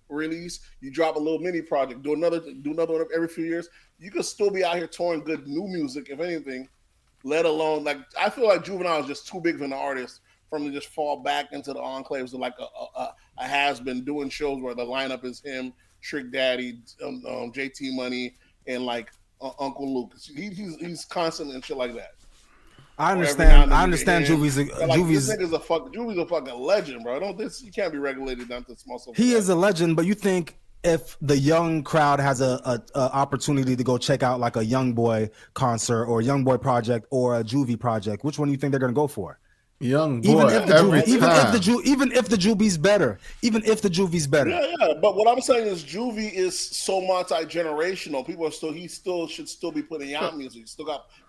release, you drop a little mini project, do another one every few years. You could still be out here touring good new music, if anything, let alone like I feel like Juvenile is just too big of an artist for him to just fall back into the enclaves of like a has been doing shows where the lineup is him, Trick Daddy, JT Money, and like Uncle Luke. He's constant and shit like that. I understand Juvie's this nigga's Juvie's a fucking legend, bro. You can't be regulated down to small stuff. He is a legend, but you think if the young crowd has a opportunity to go check out like a Young Boy concert or a Young Boy project or a Juvie project, which one do you think they're gonna go for? Young Boy. Even if the Juvie's better. Yeah. But what I'm saying is Juvie is so multi-generational. He should still be putting out music.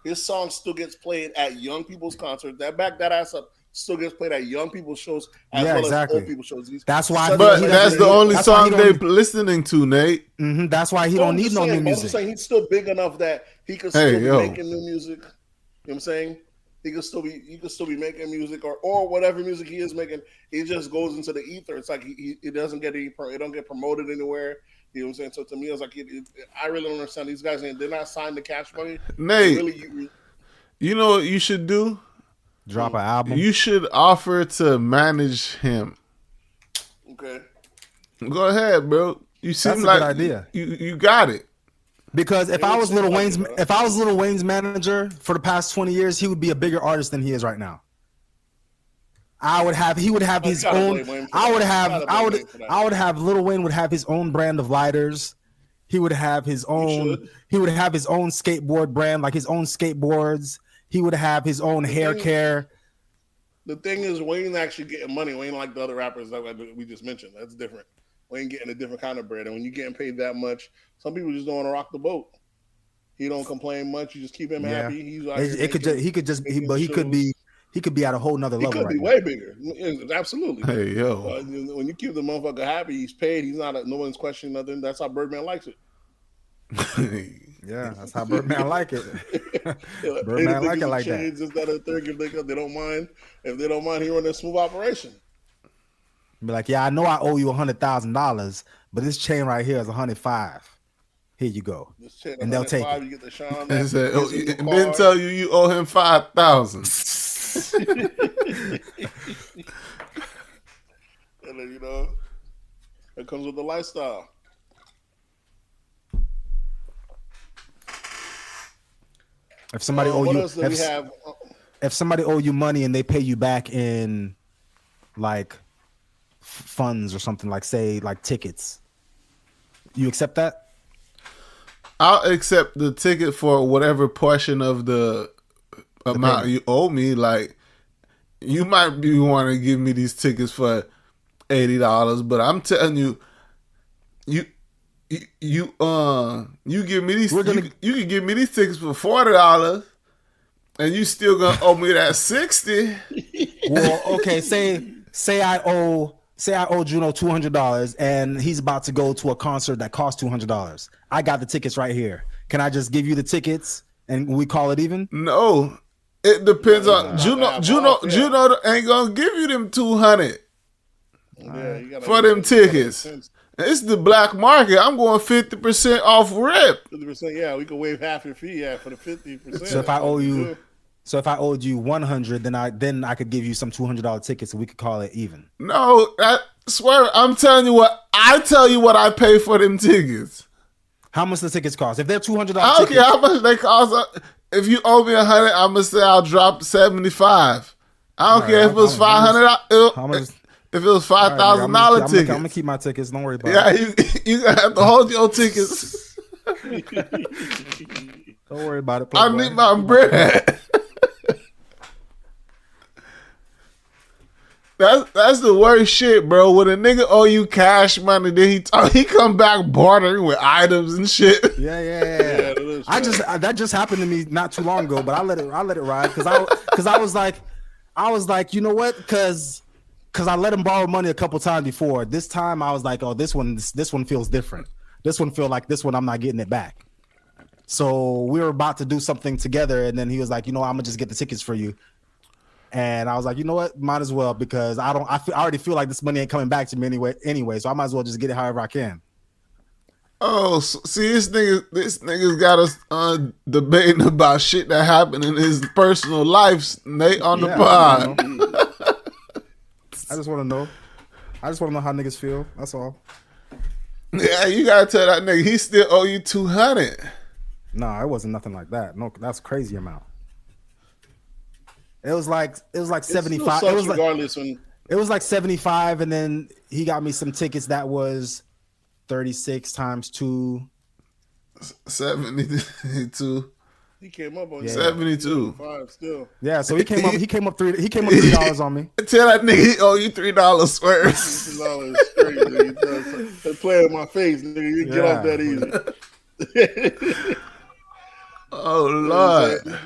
His song still gets played at young people's concerts. Back that ass up still gets played at young people's shows as as old people's shows. That's why. But that's the only song they're listening to, Nate. Mm-hmm, that's why he don't need no new music. I'm saying he's still big enough that he could still be making new music. You know what I'm saying? He could still be making music or whatever music he is making. It just goes into the ether. It's like it doesn't get it don't get promoted anywhere. You know what I'm saying? So to me, it's like I really don't understand these guys. They're not signed to Cash Money. Nate, you know what you should do? Drop an album. You should offer to manage him. Okay. Go ahead, bro. You seem like a good idea. You got it. Because if I was Lil Wayne's manager for the past 20 years, he would be a bigger artist than he is right now. He would have his own. Lil Wayne would have his own brand of lighters. He would have his own. He would have his own skateboard brand, like his own skateboards. He would have his own hair care. The thing is, Wayne actually getting money. Wayne like the other rappers that we just mentioned. That's different. Wayne getting a different kind of bread, and when you getting paid that much, some people just don't want to rock the boat. He don't complain much. You just keep him happy. He's he could be at a whole nother level. He could be way bigger. Absolutely. Hey yo, when you keep the motherfucker happy, he's paid. He's not. No one's questioning nothing. That's how Birdman likes it. Yeah, that's how Birdman like it. Birdman like it like that. Just that if they don't mind. If they don't mind, he run a smooth operation. Be like, yeah, I know I owe you $100,000, but this chain right here is $105. Here you go, and they'll take it. You get the Sean and then tell you owe him $5,000. And then, it comes with the lifestyle. If somebody owe what you, else do we have? If somebody owe you money and they pay you back in like funds or something, like say like tickets, you accept that? I'll accept the ticket for whatever portion of the amount payment you owe me. Like, you might be wanting to give me these tickets for $80, but I'm telling you, you give me these. You can give me these tickets for $40, and you still gonna owe me that $60. Well, okay. Say I owe Juno $200, and he's about to go to a concert that costs $200. I got the tickets right here. Can I just give you the tickets and we call it even? No, it depends on Juno. Juno ain't gonna give you them $200 for them tickets. It's the black market. I'm going 50% off rip. 50%, yeah. We can waive half your fee, for the 50%. So if I owed you $100, then I could give you some $200 tickets, and we could call it even. No, I swear, I'm telling you what. I tell you what I pay for them tickets. How much the tickets cost? If they're $200 I don't care how much they cost. If you owe me $100, I'm gonna say I'll drop $75. I don't care if it was $500. If it was $5,000 tickets, I'm gonna keep my tickets. Don't worry about it. Yeah, you gonna have to hold your tickets. Don't worry about it. I need my bread. That's the worst shit, bro. When a nigga owe you cash money, then he come back bartering with items and shit. Yeah. That just happened to me not too long ago, but I let it ride because I was like, you know what? Because I let him borrow money a couple times before. This time I was like, oh, this one feels different. This one feel like this one I'm not getting it back. So we were about to do something together, and then he was like, I'm gonna just get the tickets for you. And I was like, you know what? Might as well, because I already feel like this money ain't coming back to me anyway. So I might as well just get it however I can. Oh, see, this nigga's got us debating about shit that happened in his personal life, Nate, on the pod. I just want to know. I just want to know how niggas feel. That's all. Yeah, you gotta tell that nigga he still owe you $200. No, it wasn't nothing like that. No, that's a crazy amount. It was like 75. It was like 75, and then he got me some tickets that was 36 times 2. 72. He came up on 72. 5 still. Yeah, so he came up $3 on me. Tell that nigga he owe you $3 swear. $3 is crazy. They're playing with my face, nigga. You get off that easy. Oh Lord.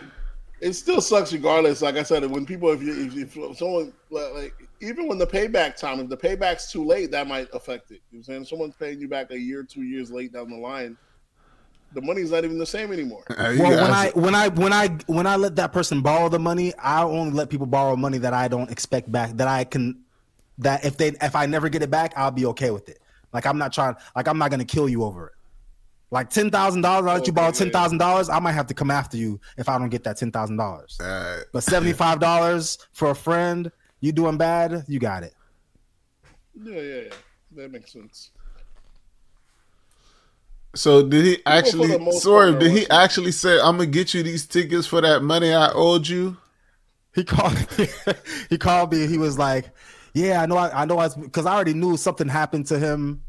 It still sucks regardless. Like I said, when people, if someone, like, even when the payback time, if the payback's too late, that might affect it. You know what I'm saying? If someone's paying you back a year, 2 years late down the line, the money's not even the same anymore. Well, when I let that person borrow the money, I only let people borrow money that I don't expect back. That if I never get it back, I'll be okay with it. Like I'm not gonna kill you over it. Like $10,000, I'll let you borrow $10,000. I might have to come after you if I don't get that $10,000. But $75 for a friend, you doing bad, you got it. Yeah. That makes sense. So did he actually? Sorry, did he actually say, "I'm gonna get you these tickets for that money I owed you"? He called. He called me. He was like, "Yeah, I know, because I already knew something happened to him,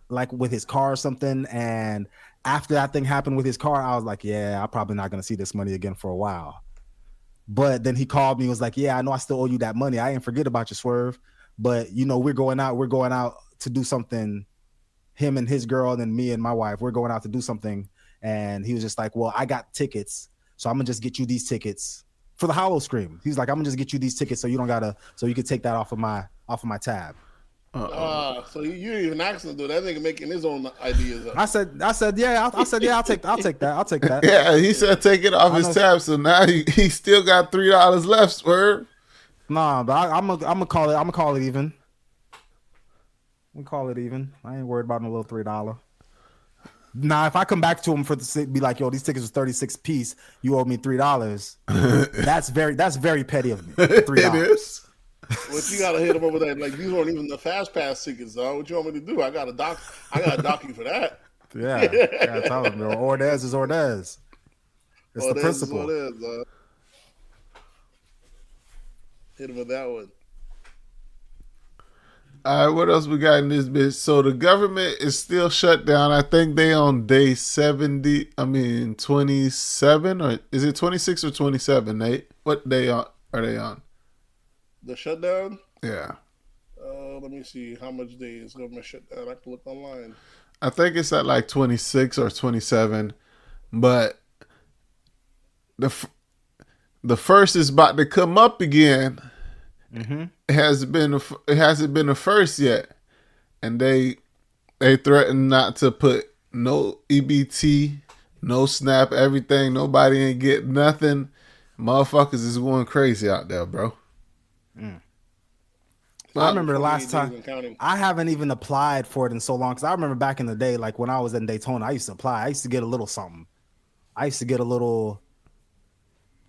like with his car or something." And after that thing happened with his car, I was like, "Yeah, I'm probably not gonna see this money again for a while." But then he called me. And was like, "Yeah, I know I still owe you that money. I ain't forget about you, Swerve. But we're going out to do something." Him and his girl, and then me and my wife, we're going out to do something. And he was just like, well, I got tickets, so I'm gonna just get you these tickets for the Hollow Scream. He's like, I'm gonna just get you these tickets so you can take that off of my tab. So you didn't even ask him to do that. Nigga making his own ideas up. I said, yeah, I'll take that. Yeah, he said take it off his tab. So now he still got $3 left, Swerve. Nah, but I'm gonna call it even. We call it even. I ain't worried about no little $3. Now, if I come back to him be like, yo, these tickets was 36 piece, you owe me $3. That's very petty of me. $3. It is. But you gotta hit him over that. Like these weren't even the fast pass tickets, though. What you want me to do? I gotta dock you for that. Yeah, tell him, bro. Ordez is Ordez. It's the principle. Hit him with that one. All right, what else we got in this bitch? So the government is still shut down. I think they on day 27, or is it 26 or 27, Nate? What day are they on? The shutdown? Yeah. Let me see how much days government shutdown. I can look online. I think it's at like 26 or 27, but the first is about to come up again. Mm-hmm. It hasn't been the first yet, and they threaten not to put no EBT, no SNAP, everything. Nobody ain't get nothing. Motherfuckers is going crazy out there, bro. I remember the last time I haven't even applied for it in so long, because I remember back in the day, like when I was in Daytona, I used to apply. I used to get a little something. I used to get a little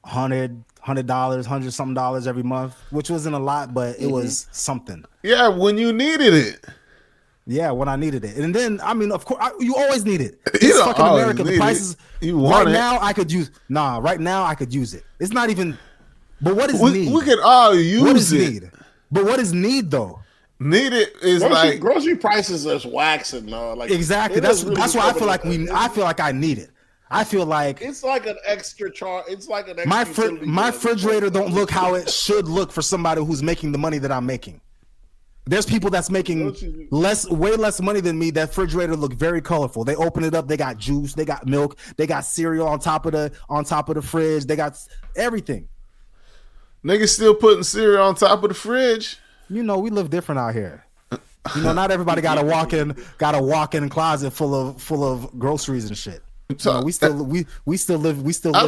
$100 something dollars every month, which wasn't a lot, but it was something. Yeah, when you needed it. Yeah, when I needed it. And then, I mean, of course, you always need it. You It's don't fucking always America. The need prices. it. You want right it. now, I could use. Right now, I could use it. It's not even. But what is We need? can all use What is it. need? But what is need though? Need it is like grocery prices is waxing, no. Like exactly. That's why I feel like I feel like I need it. I feel like it's like an extra charge. It's like an my extra refrigerator don't look how it should look for somebody who's making the money that I'm making. There's people that's making way less money than me. That refrigerator look very colorful. They open it up, they got juice, they got milk, they got cereal on top of the fridge. They got everything. niggas still putting cereal on top of the fridge. You know, we live different out here. You know, not everybody got a walk-in closet full of groceries and shit. So, we still live. I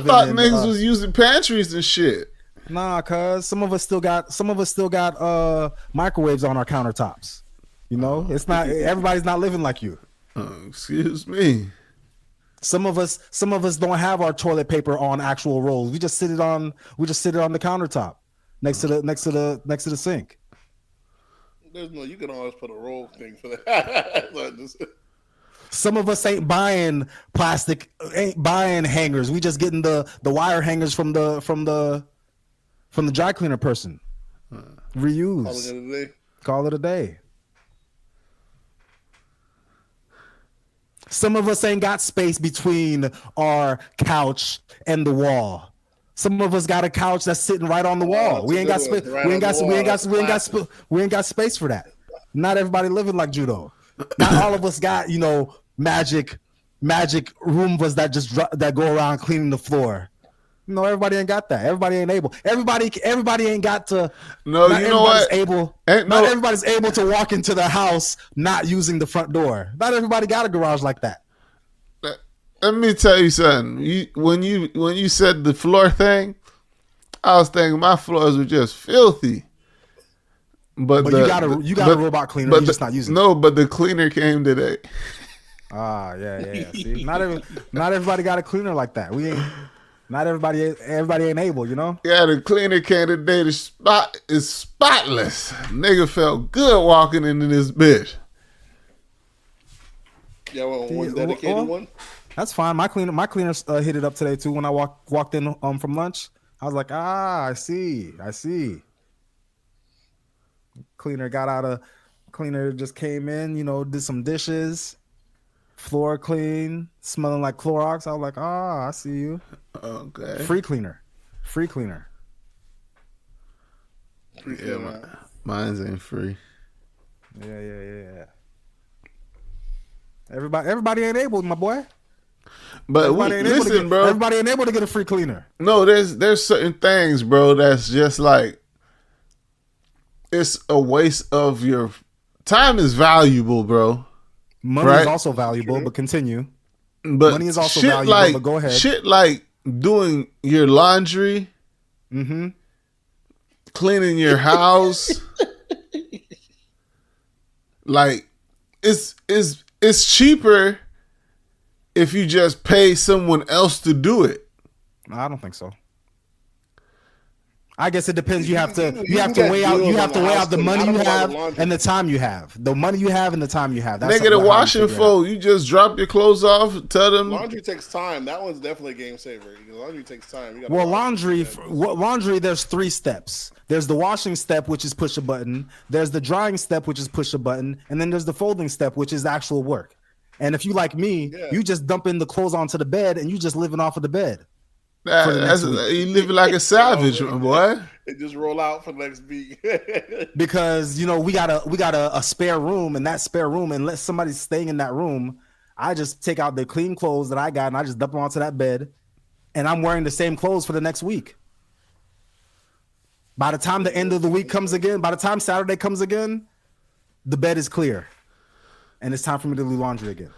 thought niggas was using pantries and shit. Nah, cuz some of us still got microwaves on our countertops. You know, it's not everybody's not living like you. Excuse me. Some of us don't have our toilet paper on actual rolls. We just sit it on the countertop next to the sink. You can always put a roll thing for that. Some of us ain't buying hangers. We just getting the wire hangers from the dry cleaner person. Reuse. Call it a day. Some of us ain't got space between our couch and the wall. Some of us got a couch that's sitting right on the wall. We ain't got space. We ain't got space for that. Not everybody living like Judo. Not all of us got, magic Roombas that go around cleaning the floor. No, everybody ain't got that. Everybody ain't able. Everybody ain't got to. No, you know what? Not everybody's able to walk into the house not using the front door. Not everybody got a garage like that. Let me tell you something. When you said the floor thing, I was thinking my floors were just filthy. But you got a robot cleaner. You're just not using it. No, but the cleaner came today. Yeah. See, not everybody got a cleaner like that. Not everybody ain't able, Yeah, the cleaner came today. The spot is spotless. Nigga felt good walking into this bitch. Yeah, one dedicated one. That's fine. My cleaner hit it up today too. When I walked in from lunch, I was like, I see. Cleaner just came in, did some dishes, floor clean, smelling like Clorox. I was like, I see you. Okay. Free cleaner. Yeah, mine's ain't free. Yeah. Everybody ain't able, my boy. But listen, bro. Everybody ain't able to get a free cleaner. No, there's certain things, bro, that's just like it's a waste of your time. Is valuable, bro. Money is also valuable, but continue. But money is also valuable, but go ahead. Shit like doing your laundry, cleaning your house, like it's cheaper if you just pay someone else to do it. I don't think so. I guess it depends. You have to weigh out the money you have and the time you have. The money you have and the time you have. That's Nigga, the washing for you just drop your clothes off, tell them. Laundry takes time. That one's definitely a game saver. Laundry takes time. Well, laundry, there's 3 steps. There's the washing step, which is push a button. There's the drying step, which is push a button, and then there's the folding step, which is actual work. And if you like me, you just dump in the clothes onto the bed and you just living off of the bed. You living like a savage, boy. It just roll out for the next week. Because we got a spare room, and that spare room, unless somebody's staying in that room, I just take out the clean clothes that I got and I just dump them onto that bed, and I'm wearing the same clothes for the next week. By the time the end of the week comes again, by the time Saturday comes again, the bed is clear, and it's time for me to do laundry again.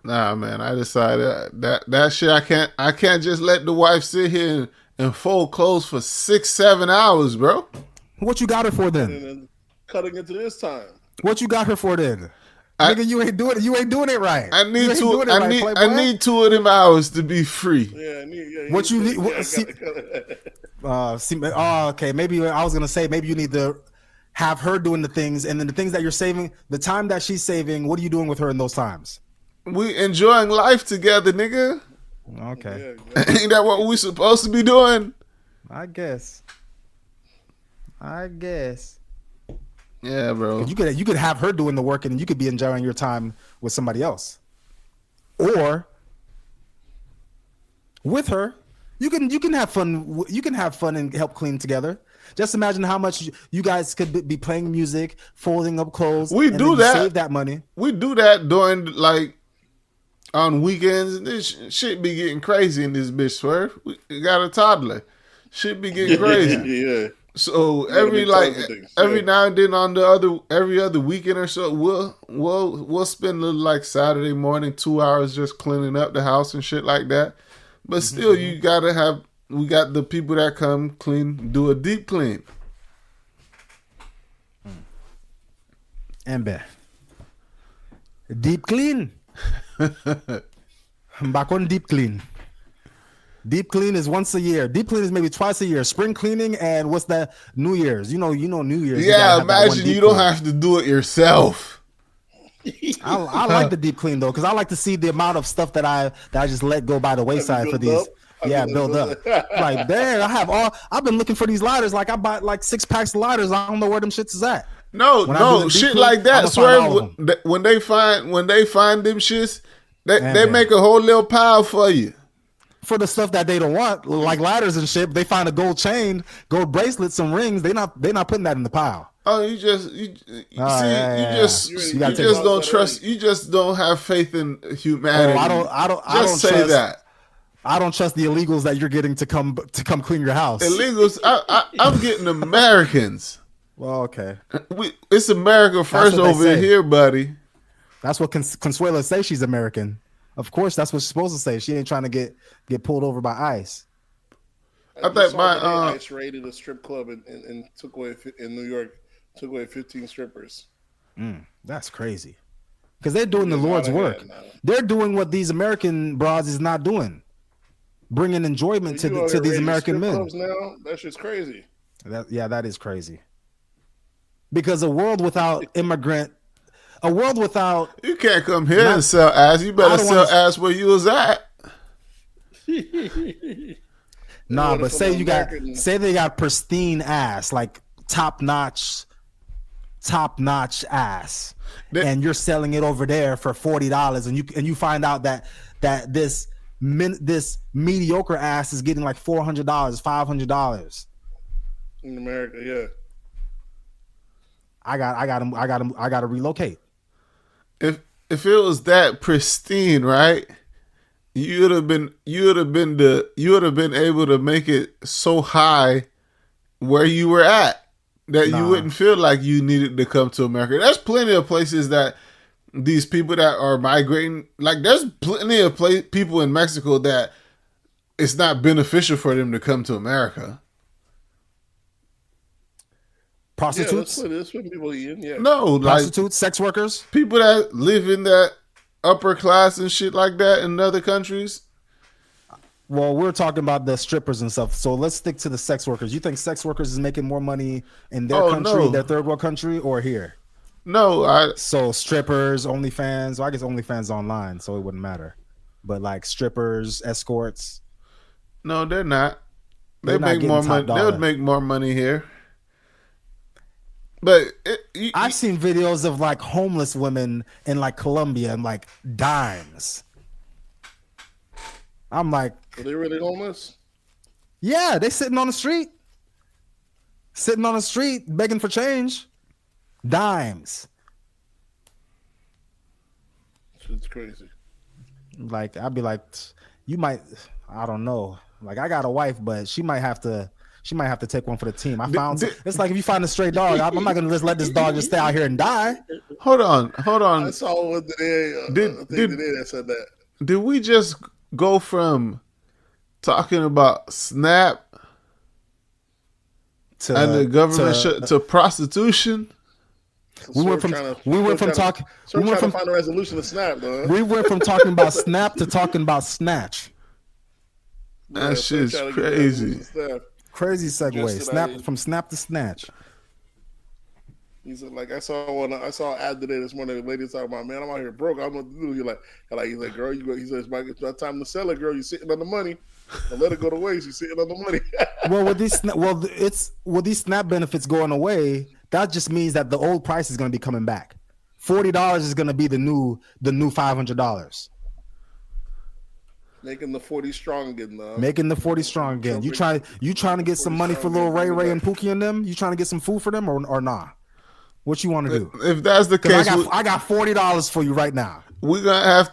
Nah, man, I decided that shit I can't just let the wife sit here and fold clothes for 6-7 hours, bro. What you got her for then? And then cutting into this time. What you got her for then? Nigga, you ain't doing it. You ain't doing it right. I need 2 of them hours to be free. What you need? Okay, maybe I was gonna say maybe you need to have her doing the things, and then the things that you're saving, the time that she's saving. What are you doing with her in those times? We enjoying life together, nigga. Okay. Ain't that what we supposed to be doing? I guess. Yeah, bro. You could have her doing the work, and you could be enjoying your time with somebody else, or with her. You can have fun. You can have fun and help clean together. Just imagine how much you guys could be playing music, folding up clothes. We do that. Save that money. We do that during on weekends. This shit be getting crazy in this bitch. Swerve. We got a toddler. Shit be getting crazy. Yeah. So every now and then on every other weekend or so, we'll spend a little Saturday morning 2 hours just cleaning up the house and shit like that. But still, we got the people that come clean, do a deep clean. Amber. Deep clean. I'm back on deep clean. Deep clean is once a year. Deep clean is maybe twice a year. Spring cleaning and what's that? New Year's. You know New Year's. Yeah, imagine you don't have to do it yourself. I like the deep clean though, because I like to see the amount of stuff that I just let go by the wayside for these. Build up. Like, damn, I've been looking for these lighters. Like, I bought 6 packs of lighters. I don't know where them shits is at. No, shit clean, like that. Swear, when they find them shits, they make a whole little pile for you. For the stuff that they don't want, like ladders and shit, they find a gold chain, gold bracelet, some rings. They're not putting that in the pile. Oh, you just don't trust. You just don't have faith in humanity. Oh, I don't say that. I don't trust the illegals that you're getting to come clean your house. Illegals, I'm getting Americans. Well, okay. It's America first over here, buddy. That's what Consuela say. She's American. Of course, that's what she's supposed to say. She ain't trying to get pulled over by ICE. I think ICE raided a strip club and took away in New York. Took away 15 strippers. That's crazy. Because they're doing the Lord's work. They're doing what these American broads is not doing. Bringing enjoyment to these American men. Now? That's just crazy. That is crazy. Because a world without you can't come here and sell ass. You better sell ass where you was at. Nah, but say they got pristine ass, like top notch ass, and you're selling it over there for $40, and you find out that this mediocre ass is getting like $400, $500 in America. Yeah, I got to relocate. If it was that pristine, right? You would have been able to make it so high where you were at that you wouldn't feel like you needed to come to America. There's plenty of places that these people that are migrating, like there's plenty of people in Mexico that it's not beneficial for them to come to America. Prostitutes? Yeah, that's what people eating. Yeah. No, prostitutes, sex workers, people that live in that upper class and shit like that in other countries? Well, we're talking about the strippers and stuff. So let's stick to the sex workers. You think sex workers is making more money in their country, no. their third world country, or here? No, So strippers, OnlyFans. Well, I guess OnlyFans online, so it wouldn't matter. But like strippers, escorts. No, they're not. They They're not make getting more top money. dollar. They would make more money here. But I've seen videos of like homeless women in like Colombia and like dimes. I'm like, Are they really homeless? yeah, they sitting on the street. Sitting on the street begging for change. Dimes. Shit's crazy. Like, I'd be like, you might, I don't know. Like, I got a wife, but she might have to take one for the team. It's like if you find a stray dog, I'm not gonna just let this dog just stay out here and die. hold on. I saw one today. Today that said that. Did we just go from talking about Snap and the government to prostitution? We went from talking to find a resolution to Snap, though. We went from talking about Snap to talking about Snatch. That shit's crazy. Crazy segue. From Snap to Snatch. He said, like, I saw an ad today this morning. The lady talking about, man, I'm out here broke. I don't know what to do. He's like, girl, he says, it's not time to sell it, girl. You're sitting on the money. Don't let it go to waste. You're sitting on the money. with these Snap benefits going away, that just means that the old price is going to be coming back. $40 is going to be the new $500. Making the 40 strong again, though. Making the 40 strong again. You trying to get some money for little Ray and Pookie and them? You trying to get some food for them or nah? What you want to do? If that's the case, I got $40 for you right now. We're gonna have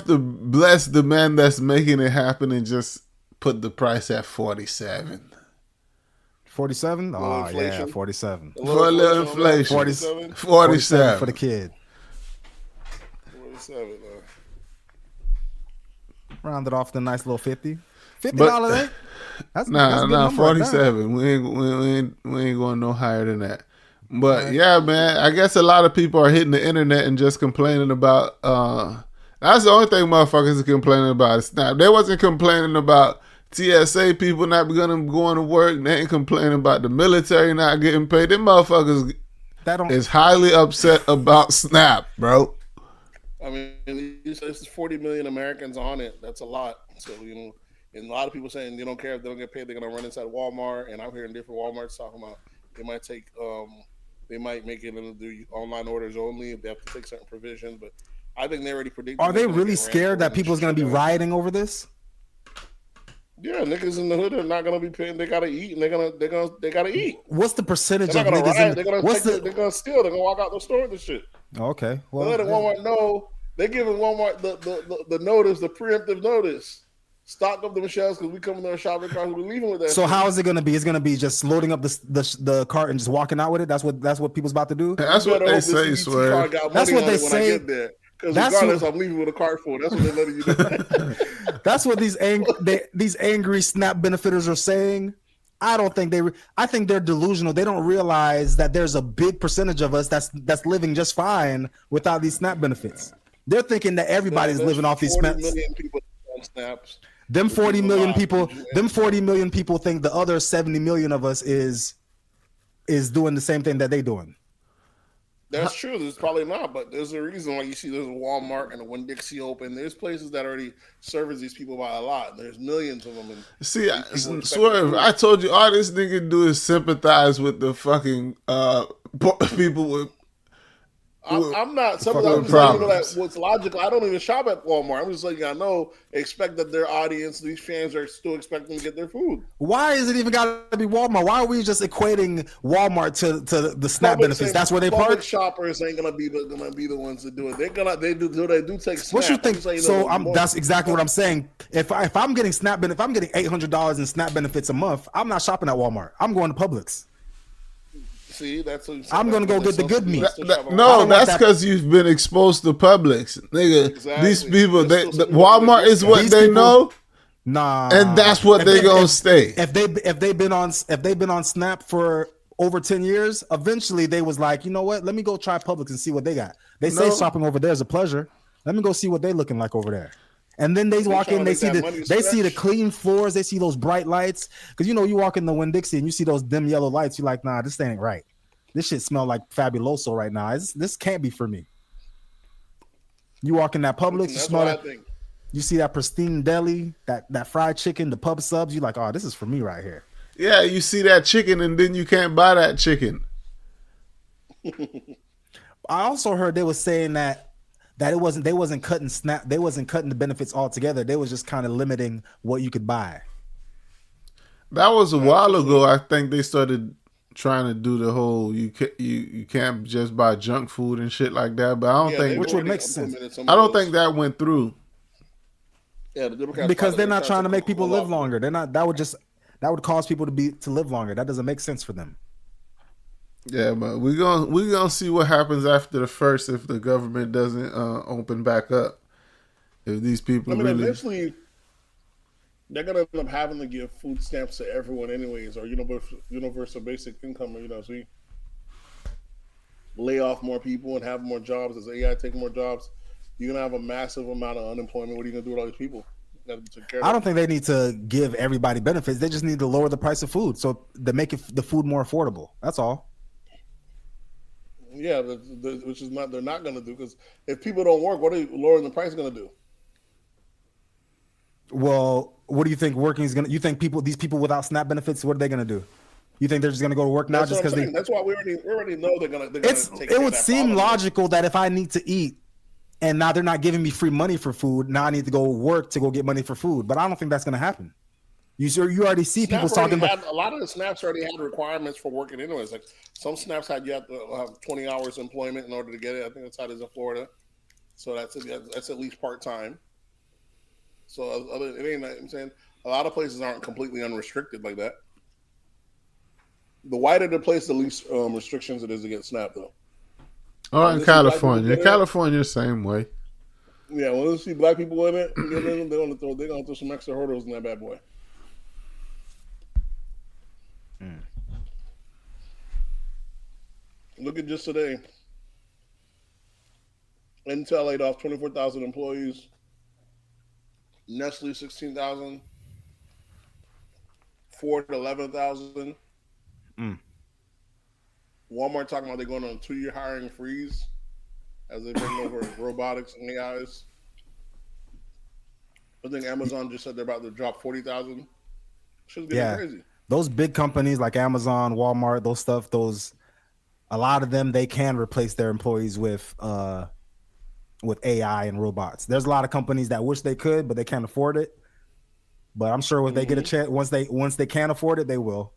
to bless the man that's making it happen and just put the price at 47. 47? Oh yeah, 47. For a little inflation. 47 for the kid. 47. Round it off to a nice little 50. $50, eh? That's nah, 47. Right, we ain't going no higher than that. But yeah, man, I guess a lot of people are hitting the internet and just complaining about. That's the only thing motherfuckers are complaining about. Snap. They wasn't complaining about TSA people not going to work. They ain't complaining about the military not getting paid. Them motherfuckers is highly upset about Snap, bro. I mean, it's 40 million Americans on it. That's a lot. So, and a lot of people saying they don't care if they don't get paid. They're going to run inside Walmart. And I'm hearing different Walmarts talking about they might make it into do online orders only if they have to take certain provisions. But I think they already predicted. Are they really scared that people's going to be rioting over this? Yeah, niggas in the hood are not going to be paying. They got to eat, and they got to eat. What's the percentage of niggas? They're going to steal. They're going to walk out the store and shit. Okay. Well, they're letting Walmart know. They're giving Walmart the notice, the preemptive notice. Stock up the shelves because we coming there shopping cars. We're leaving with that. So how is it going to be? It's going to be just loading up the cart and just walking out with it. That's what people's about to do. That's what they say. Swear. That's what they say. Because regardless, I'm leaving with a cart full. That's what they're letting you do. That's what these angry Snap benefiters are saying. I think they're delusional. They don't realize that there's a big percentage of us that's living just fine without these Snap benefits. They're thinking that everybody's living off these Snaps. 40 million people on Snaps. Them 40 million people think the other 70 million of us is doing the same thing that they doing. That's true. There's probably not, but there's a reason why you see there's a Walmart and a Winn-Dixie open. There's places that already service these people by a lot. There's millions of them. See, Swerve, I told you all this nigga do is sympathize with the fucking people with. I'm not. Some of them that what's logical. I don't even shop at Walmart. I'm just letting y'all know. Expect that their audience, these fans, are still expecting to get their food. Why is it even got to be Walmart? Why are we just equating Walmart to the Snap benefits? That's where they park. Shoppers ain't gonna be the ones to do it. They do take Snap. What you think? That's exactly what I'm saying. If I'm getting Snap benefit, if I'm getting $800 in Snap benefits a month, I'm not shopping at Walmart. I'm going to Publix. See, I'm gonna go get the good meat. No, that's because you've been exposed to Publix, nigga. Exactly. These people, Walmart is what they know. Nah, and that's what they gonna stay. If they've been on Snap for over 10 years, eventually they was like, you know what? Let me go try Publix and see what they got. They say shopping over there is a pleasure. Let me go see what they're looking like over there. And then they walk in, they see the clean floors, they see those bright lights. Because you walk in the Winn-Dixie and you see those dim yellow lights, you're like, nah, this ain't right. This shit smell like Fabuloso right now. This can't be for me. You walk in that Publix, you smell that. You see that pristine deli, that fried chicken, the pub subs. You're like, oh, this is for me right here. Yeah, you see that chicken, and then you can't buy that chicken. I also heard they was saying that they wasn't cutting the benefits altogether. They was just kind of limiting what you could buy. That was a while ago. I think they started trying to do the whole you can't just buy junk food and shit like that. But I don't think, which would make sense. I don't think that went through. Yeah, because they're not trying to make people live longer. They're not. That would cause people to live longer. That doesn't make sense for them. Yeah, but we're gonna see what happens after the first if the government doesn't open back up. If these people eventually they're gonna end up having to give food stamps to everyone anyways, or universal basic income, so you lay off more people and have more jobs as AI take more jobs. You're gonna have a massive amount of unemployment. What are you gonna do with all these people? I don't think they need to give everybody benefits. They just need to lower the price of food so they make the food more affordable. That's all. Yeah, which is they're not going to do, because if people don't work, what are you lowering the price going to do? Well, what do you think working is going to? You think these people without SNAP benefits, what are they going to do? You think they're just going to go to work now just because they? That's why we already know they're going to. It would seem logical that if I need to eat, and now they're not giving me free money for food, now I need to go work to go get money for food. But I don't think that's going to happen. You already see people talking about a lot of the snaps already had requirements for working anyways. Like some snaps had you have to have 20 hours employment in order to get it. I think that's how it is in Florida. So that's at least part time. So it ain't. I'm saying a lot of places aren't completely unrestricted like that. The wider the place, the least restrictions it is to get SNAP though. Oh, in California, the same way. Yeah, when you see black people in it, they're gonna throw some extra hurdles in that bad boy. Look at just today. Intel laid off 24,000 employees. Nestle 16,000. Ford 11,000. Walmart talking about they're going on a 2-year hiring freeze as they bring over robotics and AIs. I think Amazon just said they're about to drop 40,000. Shit's getting crazy. Those big companies like Amazon, Walmart, a lot of them, they can replace their employees with AI and robots. There's a lot of companies that wish they could, but they can't afford it. But I'm sure when they get a chance, once they can afford it, they will.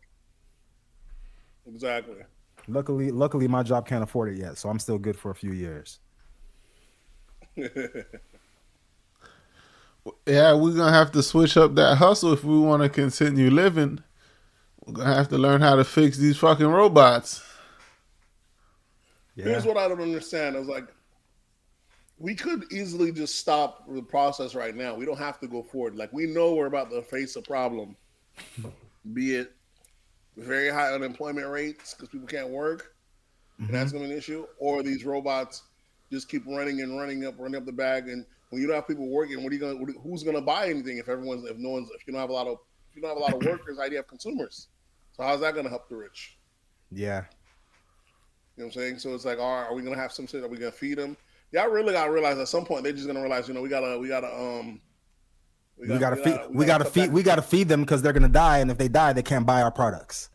Exactly. Luckily, my job can't afford it yet, so I'm still good for a few years. Yeah, we're gonna have to switch up that hustle if we want to continue living. We're gonna have to learn how to fix these fucking robots. Yeah. Here's what I don't understand. I was like, we could easily just stop the process right now. We don't have to go forward. Like, we know we're about to face a problem, be it very high unemployment rates because people can't work, and that's going to be an issue, or these robots just keep running up the bag. And when you don't have people working, who's going to buy anything if you don't have a lot of workers? How do you have consumers? So how's that going to help the rich? Yeah. You know what I'm saying? So it's like, are we gonna have some shit? Are we gonna feed them? Y'all really gotta realize at some point they're just gonna realize, we gotta feed them because they're gonna die, and if they die, they can't buy our products.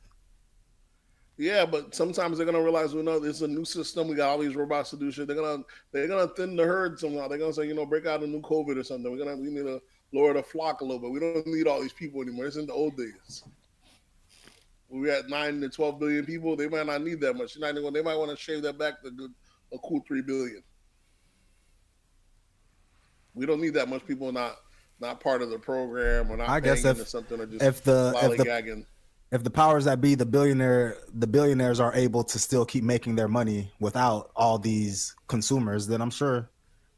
Yeah, but sometimes they're gonna realize, this is a new system. We got all these robots to do shit. They're gonna thin the herd somehow. They're gonna say, break out a new COVID or something. We need to lower the flock a little bit. We don't need all these people anymore. It's in the old days. We had 9 to 12 billion people. They might not need that much. They might want to shave that back to a cool 3 billion. We don't need that much people not part of the program or not. I guess if something or just if the powers that be, the billionaires are able to still keep making their money without all these consumers, then I'm sure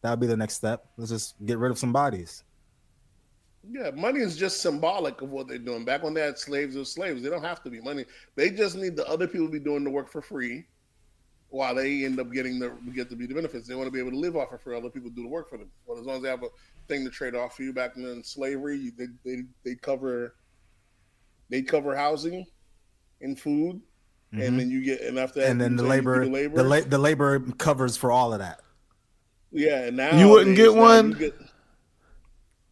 that would be the next step. Let's just get rid of some bodies. Yeah, money is just symbolic of what they're doing. Back when they had slaves, they don't have to be money. They just need the other people to be doing the work for free. while they end up get to be the benefits. They want to be able to live off it for other people to do the work for them. Well, as long as they have a thing to trade off for you. Back in slavery, they cover housing and food, and then you get enough that, and then the labor covers for all of that. Yeah, and now you wouldn't get one.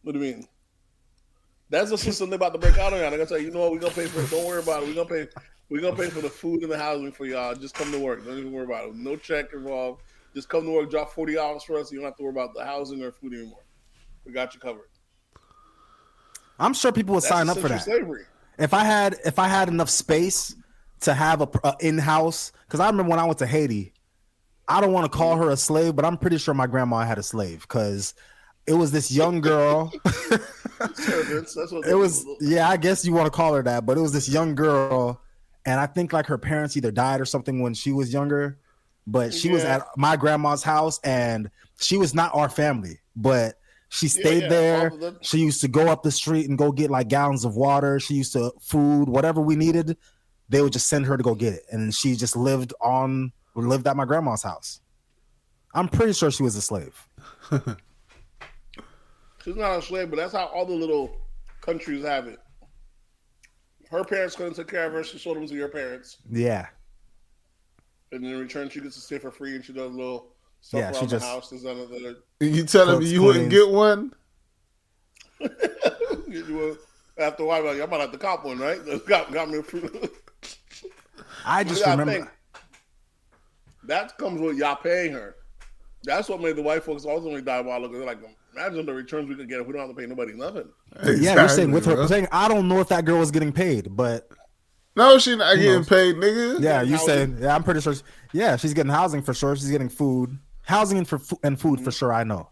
What do you mean? That's a system they're about to break out on y'all. They're gonna say, you know what, we're gonna pay for it. Don't worry about it. We're gonna pay for the food and the housing for y'all. Just come to work. Don't even worry about it. No check involved. Just come to work, drop $40 for us. You don't have to worry about the housing or food anymore. We got you covered. I'm sure people would sign up for that. Slavery. If I had enough space to have a in-house, because I remember when I went to Haiti, I don't want to call her a slave, but I'm pretty sure my grandma had a slave because it was this young girl. Servants, that's what it was. Yeah, I guess you want to call her that, but it was this young girl, and I think like her parents either died or something when she was younger. But she was at my grandma's house, and she was not our family, but she stayed there. She used to go up the street and go get like gallons of water. She used to food, whatever we needed. They would just send her to go get it, and she just lived at my grandma's house. I'm pretty sure she was a slave. She's not a slave, but that's how all the little countries have it. Her parents couldn't take care of her. She sold them to your parents. Yeah. And in return, she gets to stay for free, and she does little stuff around the house. You telling me you wouldn't get one? After a while, like, I might have to cop one, right? Got me a fruit. I just remember. That comes with y'all paying her. That's what made the white folks ultimately diabolical. They're like, imagine the returns we could get if we don't have to pay nobody nothing. Exactly, yeah, you're saying with her saying, I don't know if that girl was getting paid, but no, she's not getting paid, nigga. Yeah, you saying? Yeah, I'm pretty sure. Yeah, she's getting housing for sure. She's getting food, housing and food for sure. I know.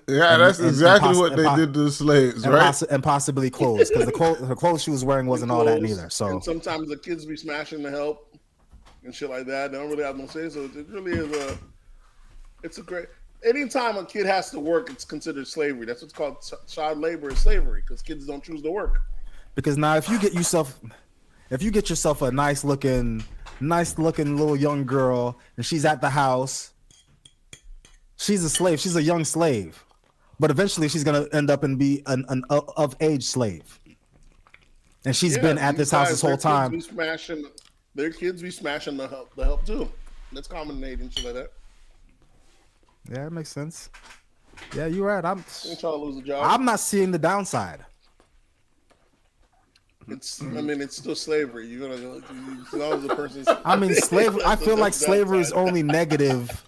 Yeah, that's exactly what they did to the slaves, right? And possibly clothes, because her clothes she was wearing wasn't all that neither. So and sometimes the kids be smashing the help and shit like that. They don't really have no say. So it really is it's a great. Anytime a kid has to work, it's considered slavery. That's what's called child labor is slavery, because kids don't choose to work. Because now, if you get yourself a nice looking little young girl, and she's at the house, she's a slave. She's a young slave, but eventually she's gonna end up and be an of age slave. And she's been at this house this whole time. Their kids be smashing the help too. That's common in Haiti and shit like that. Yeah, it makes sense. Yeah, you're right. I'm trying to lose a job. I'm not seeing the downside. It's still slavery. You're gonna as long as the person's. I mean, slavery. I feel like slavery is only negative.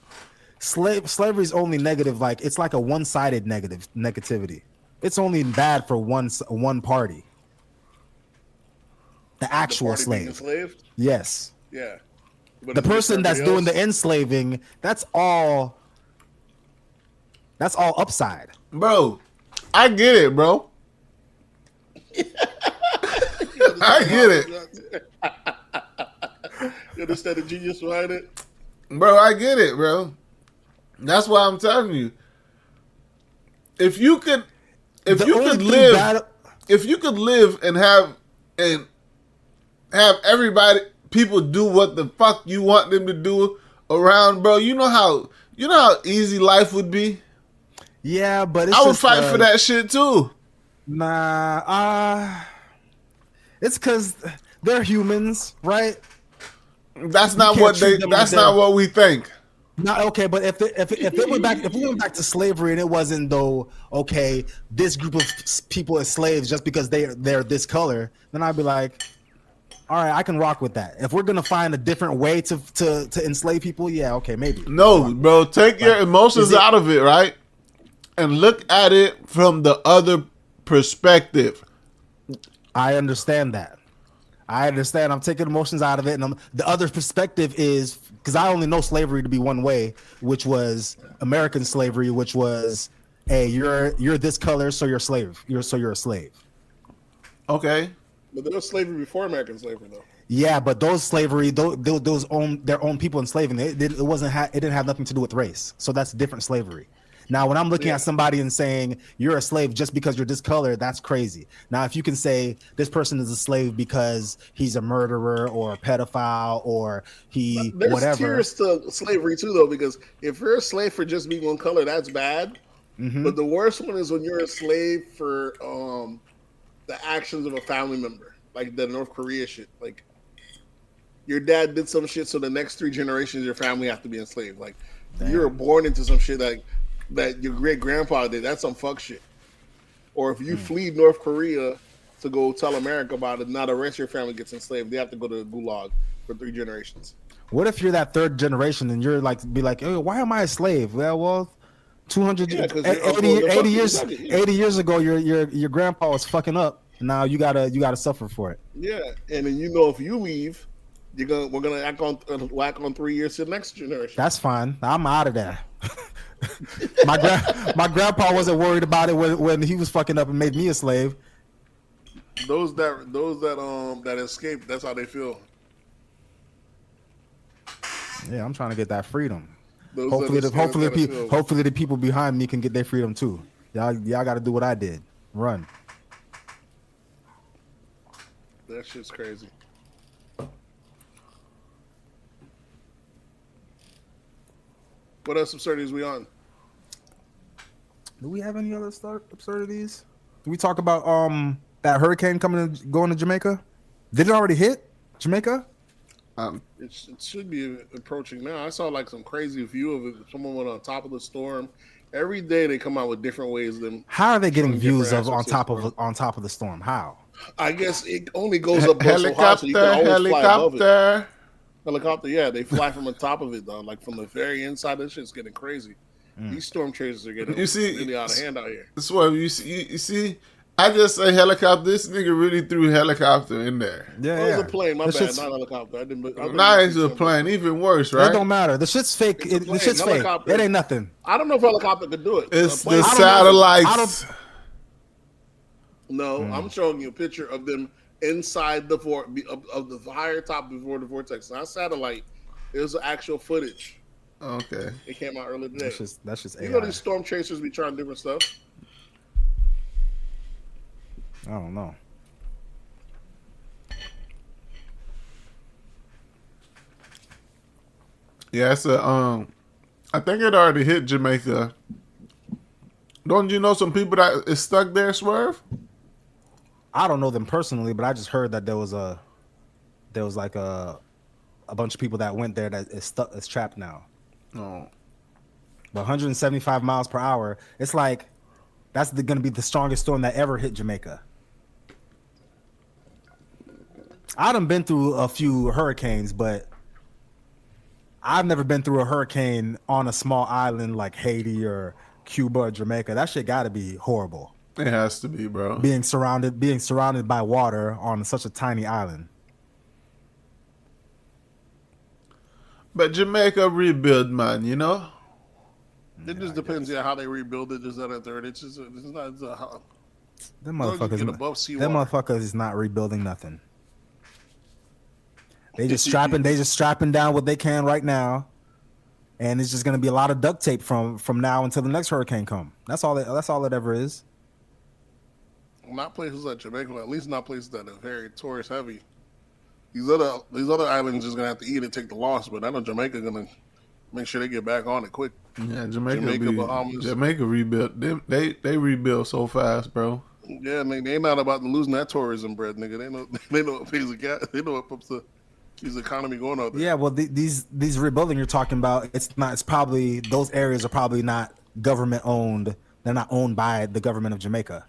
Slavery is only negative. Like it's like a one-sided negativity. It's only bad for one party. The actual slave. Yes. Yeah. But the person that's doing the enslaving, that's all upside. Bro, I get it, bro. I get it. You understand the genius behind it? Bro, I get it, bro. That's why I'm telling you. If you could live and have people do what the fuck you want them to do around, bro, you know how easy life would be? Yeah, but I would fight for that shit too. Nah, it's because they're humans, right? That's not what we think. No, okay, but if we went back to slavery and it wasn't this group of people as slaves just because they're this color, then I'd be like, all right, I can rock with that. If we're gonna find a different way to enslave people, yeah, okay, maybe. No, bro, take your emotions out of it, right? And look at it from the other perspective. I understand that. I'm taking emotions out of it, and the other perspective is because I only know slavery to be one way, which was American slavery, which was, hey, you're this color, so you're a slave. You're a slave. Okay. But there was slavery before American slavery, though. Yeah, but those slavery, those own their own people enslaving. It didn't have nothing to do with race. So that's different slavery. Now, when I'm looking at somebody and saying you're a slave just because you're this color, that's crazy. Now, if you can say this person is a slave because he's a murderer or a pedophile or There's whatever. tiers to slavery too, though, because if you're a slave for just being one color, that's bad. But the worst one is when you're a slave for the actions of a family member, like the North Korea shit. Like your dad did some shit, so the next 3 generations of your family have to be enslaved. Like you were born into some shit that your great grandpa did. That's some fuck shit. Or if you flee North Korea to go tell America about it, now the rest of your family gets enslaved. They have to go to the gulag for 3 generations. What if you're that 3rd generation and you're like, be like, oh, why am I a slave? Well, 200, 80 years ago, your grandpa was fucking up. Now you gotta suffer for it. Yeah, and then if you leave, we're gonna whack on 3 years to the next generation. That's fine. I'm out of there. my grandpa wasn't worried about it when he was fucking up and made me a slave. Those that escaped, that's how they feel. Yeah, I'm trying to get that freedom. Hopefully the people behind me can get their freedom too. Y'all got to do what I did. Run. That shit's crazy. What else absurdities we on? Do we have any other absurdities? Do we talk about that hurricane going to Jamaica? Did it already hit Jamaica? It should be approaching now. I saw like some crazy view of it. Someone went on top of the storm. Every day they come out with different ways. How are they getting views of on top of the storm? How? I guess it only goes up so high, so you can always fly above it. Helicopter, yeah, they fly from the top of it though, like from the very inside. This shit's getting crazy. These storm chasers are getting really out of hand out here. Swear, you see. I just say helicopter. This nigga really threw helicopter in there. Yeah, it was a plane. My bad, not helicopter. I didn't. Now it's a plane. Even worse, right? It don't matter. The shit's fake. The shit's fake. It ain't nothing. I don't know if helicopter could do it. It's the satellites. No, I'm showing you a picture of them inside of the higher top before the vortex. Not satellite. It was actual footage. Okay. It came out earlier today. That's just AI. You know these storm chasers be trying different stuff. I don't know. Yeah, it's I think it already hit Jamaica. Don't you know some people that is stuck there, Swerve? I don't know them personally, but I just heard that there was like a bunch of people that went there that is trapped now. Oh. But 175 miles per hour, it's like that's going to be the strongest storm that ever hit Jamaica. I done been through a few hurricanes, but I've never been through a hurricane on a small island like Haiti or Cuba or Jamaica. That shit got to be horrible. It has to be, bro. Being surrounded by water on such a tiny island. But Jamaica rebuild, man, you know? It just depends how they rebuild it. Just that and third. It's not. Them motherfuckers is not rebuilding nothing. They just strapping down what they can right now, and it's just gonna be a lot of duct tape from now until the next hurricane come. That's all it ever is. Not places like Jamaica, at least not places that are very tourist heavy. These other islands just gonna have to eat and take the loss, but I know Jamaica gonna make sure they get back on it quick. Yeah, Jamaica Bahamas. Jamaica rebuilt. They rebuild so fast, bro. Yeah, man, they not about to losing that tourism bread, nigga. They know what pays the gas. They know what puts the economy going out there. Yeah, well, these rebuilding you're talking about, it's probably those areas are probably not government owned. They're not owned by the government of Jamaica.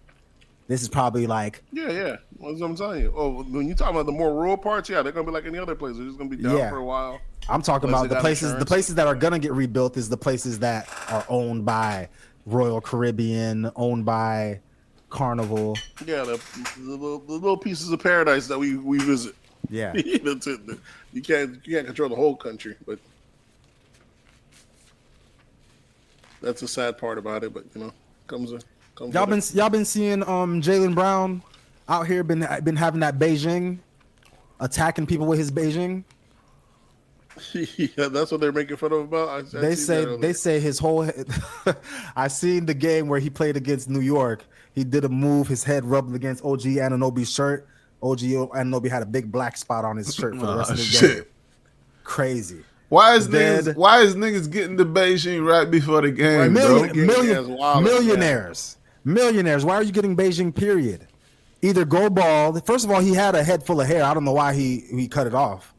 This is probably like yeah. That's what I'm telling you. Oh, when you talking about the more rural parts, yeah, they're gonna be like any other place. They're just gonna be down for a while. I'm talking about the places that are gonna get rebuilt is the places that are owned by Royal Caribbean, owned by Carnival. Yeah, the little pieces of paradise that we visit. Yeah, you can't control the whole country, but that's the sad part about it. But comes. Y'all been seeing Jaylen Brown out here been having that Beijing attacking people with his Beijing. Yeah, that's what they're making fun of about. They say his whole head. I seen the game where he played against New York. He did a move, his head rubbed against OG Anunoby's shirt. OG Anunoby had a big black spot on his shirt for the rest of the game. Crazy. Why is niggas getting to Beijing right before the game, millionaires. Why are you getting Beijing, period? Either go bald. First of all, he had a head full of hair. I don't know why he cut it off.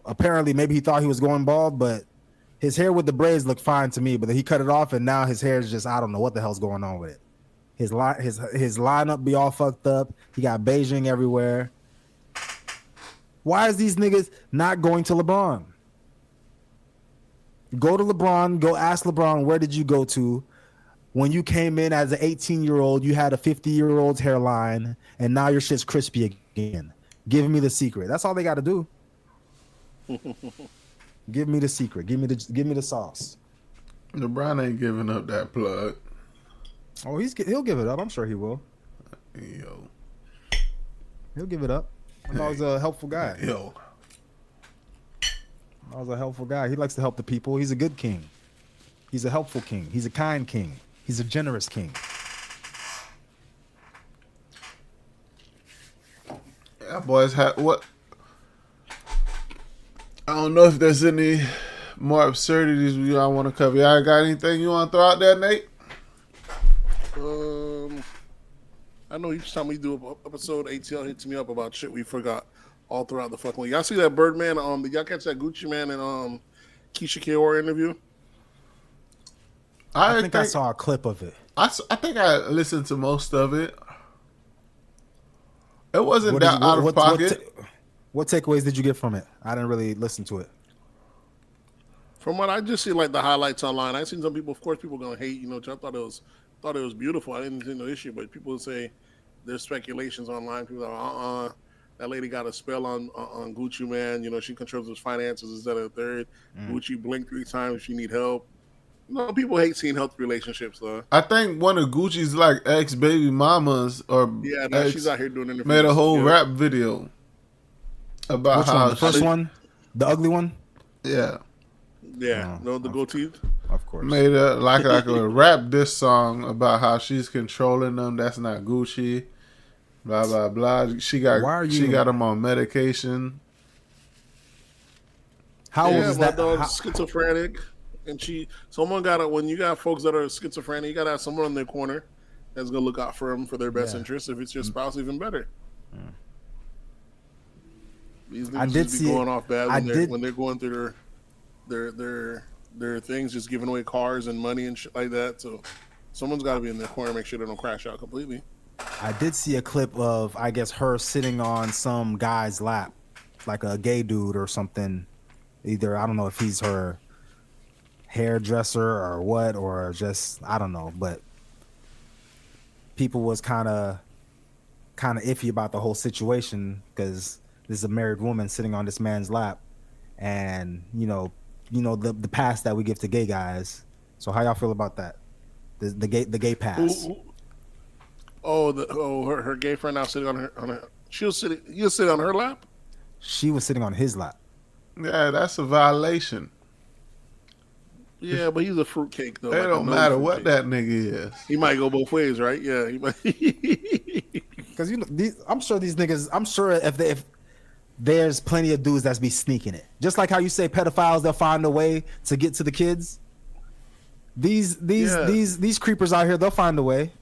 Apparently, maybe he thought he was going bald, but his hair with the braids looked fine to me. But then he cut it off, and now his hair is just, I don't know what the hell's going on with it. His lineup be all fucked up. He got Beijing everywhere. Why is these niggas not going to LeBron? Go to LeBron. Go ask LeBron, where did you go to? When you came in as an 18-year-old, you had a 50-year-old's hairline, and now your shit's crispy again. Give me the secret. That's all they got to do. Give me the secret. Give me the sauce. LeBron ain't giving up that plug. Oh, he'll give it up. I'm sure he will. Yo, he'll give it up. I was a helpful guy. I was a helpful guy. He likes to help the people. He's a good king. He's a helpful king. He's a kind king. He's a generous king. Yeah, boys. What? I don't know if there's any more absurdities we all want to cover. Y'all got anything you want to throw out there, Nate? I know each time we do an episode, ATL hits me up about shit we forgot all throughout the fucking week. Y'all see that Birdman? Did y'all catch that Gucci Man and Keisha Kaur interview? I think I saw a clip of it. I think I listened to most of it. It wasn't out of pocket. What takeaways did you get from it? I didn't really listen to it. From what I just see, like the highlights online, I seen some people. Of course, people gonna hate. I thought it was beautiful. I didn't see no issue, but people say there's speculations online. People are that lady got a spell on Gucci Man. She controls his finances. Is that a third? Gucci blinked 3 times if she need help. People hate seeing healthy relationships, though. I think one of Gucci's ex baby mamas she's out here doing interviews. Made a whole rap video about the first one, the ugly one. Yeah. Yeah, the gold teeth. Of course. Made a a rap diss song about how she's controlling them. That's not Gucci. Blah blah blah. She got him on medication. How was that? Schizophrenic, and someone got it. When you got folks that are schizophrenic, you got to have someone in their corner that's gonna look out for them for their best interest. If it's your spouse, even better. These niggas be going off bad when they're going through their things, just giving away cars and money and shit like that. So someone's got to be in their corner, make sure they don't crash out completely. I did see a clip of, I guess, her sitting on some guy's lap, like a gay dude or something. Either, I don't know if he's her hairdresser or what, or just, I don't know. But people was kind of iffy about the whole situation because this is a married woman sitting on this man's lap, and the pass that we give to gay guys. So how y'all feel about that? The gay pass. Her gay friend now sitting on her. You'll sit on her lap. She was sitting on his lap. Yeah, that's a violation. Yeah, but he's a fruitcake though. It don't matter what that nigga is. He might go both ways, right? Yeah, he might. Because I'm sure these niggas. I'm sure if there's plenty of dudes that's be sneaking it. Just like how you say pedophiles, they'll find a way to get to the kids. These creepers out here, they'll find a way.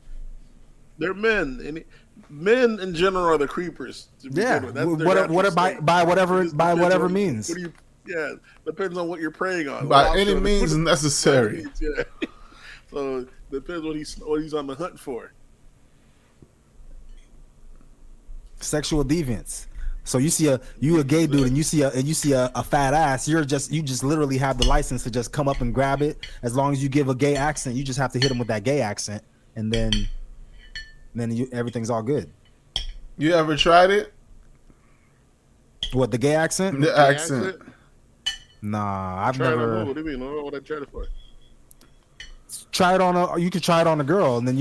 They're men, and men in general are the creepers. Yeah, by whatever means. Depends on what you're preying on. By any means necessary. Yeah. So depends what he's on the hunt for. Sexual deviance. So you see a gay dude and you see a fat ass, you just literally have the license to just come up and grab it. As long as you give a gay accent, you just have to hit him with that gay accent, and then everything's all good. You ever tried it? What, the gay accent? The accent. Nah, I've never. What do you mean? What I tried it for? You could try it on a girl, and then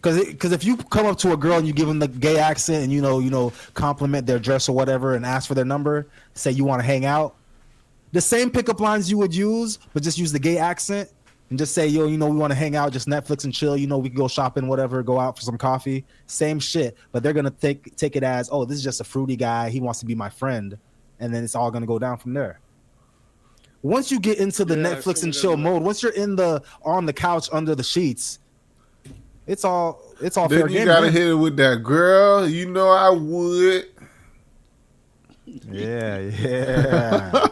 Because if you come up to a girl and you give them the gay accent and you know compliment their dress or whatever and ask for their number, say you want to hang out, the same pickup lines you would use, but just use the gay accent and just say, yo, we want to hang out, just Netflix and chill. We can go shopping, whatever, go out for some coffee. Same shit, but they're gonna take it as, oh, this is just a fruity guy. He wants to be my friend, and then it's all gonna go down from there. Once you get into the Netflix and chill mode, once you're on the couch under the sheets, it's all Then fair game. You gotta hit it with that girl. I would. Yeah.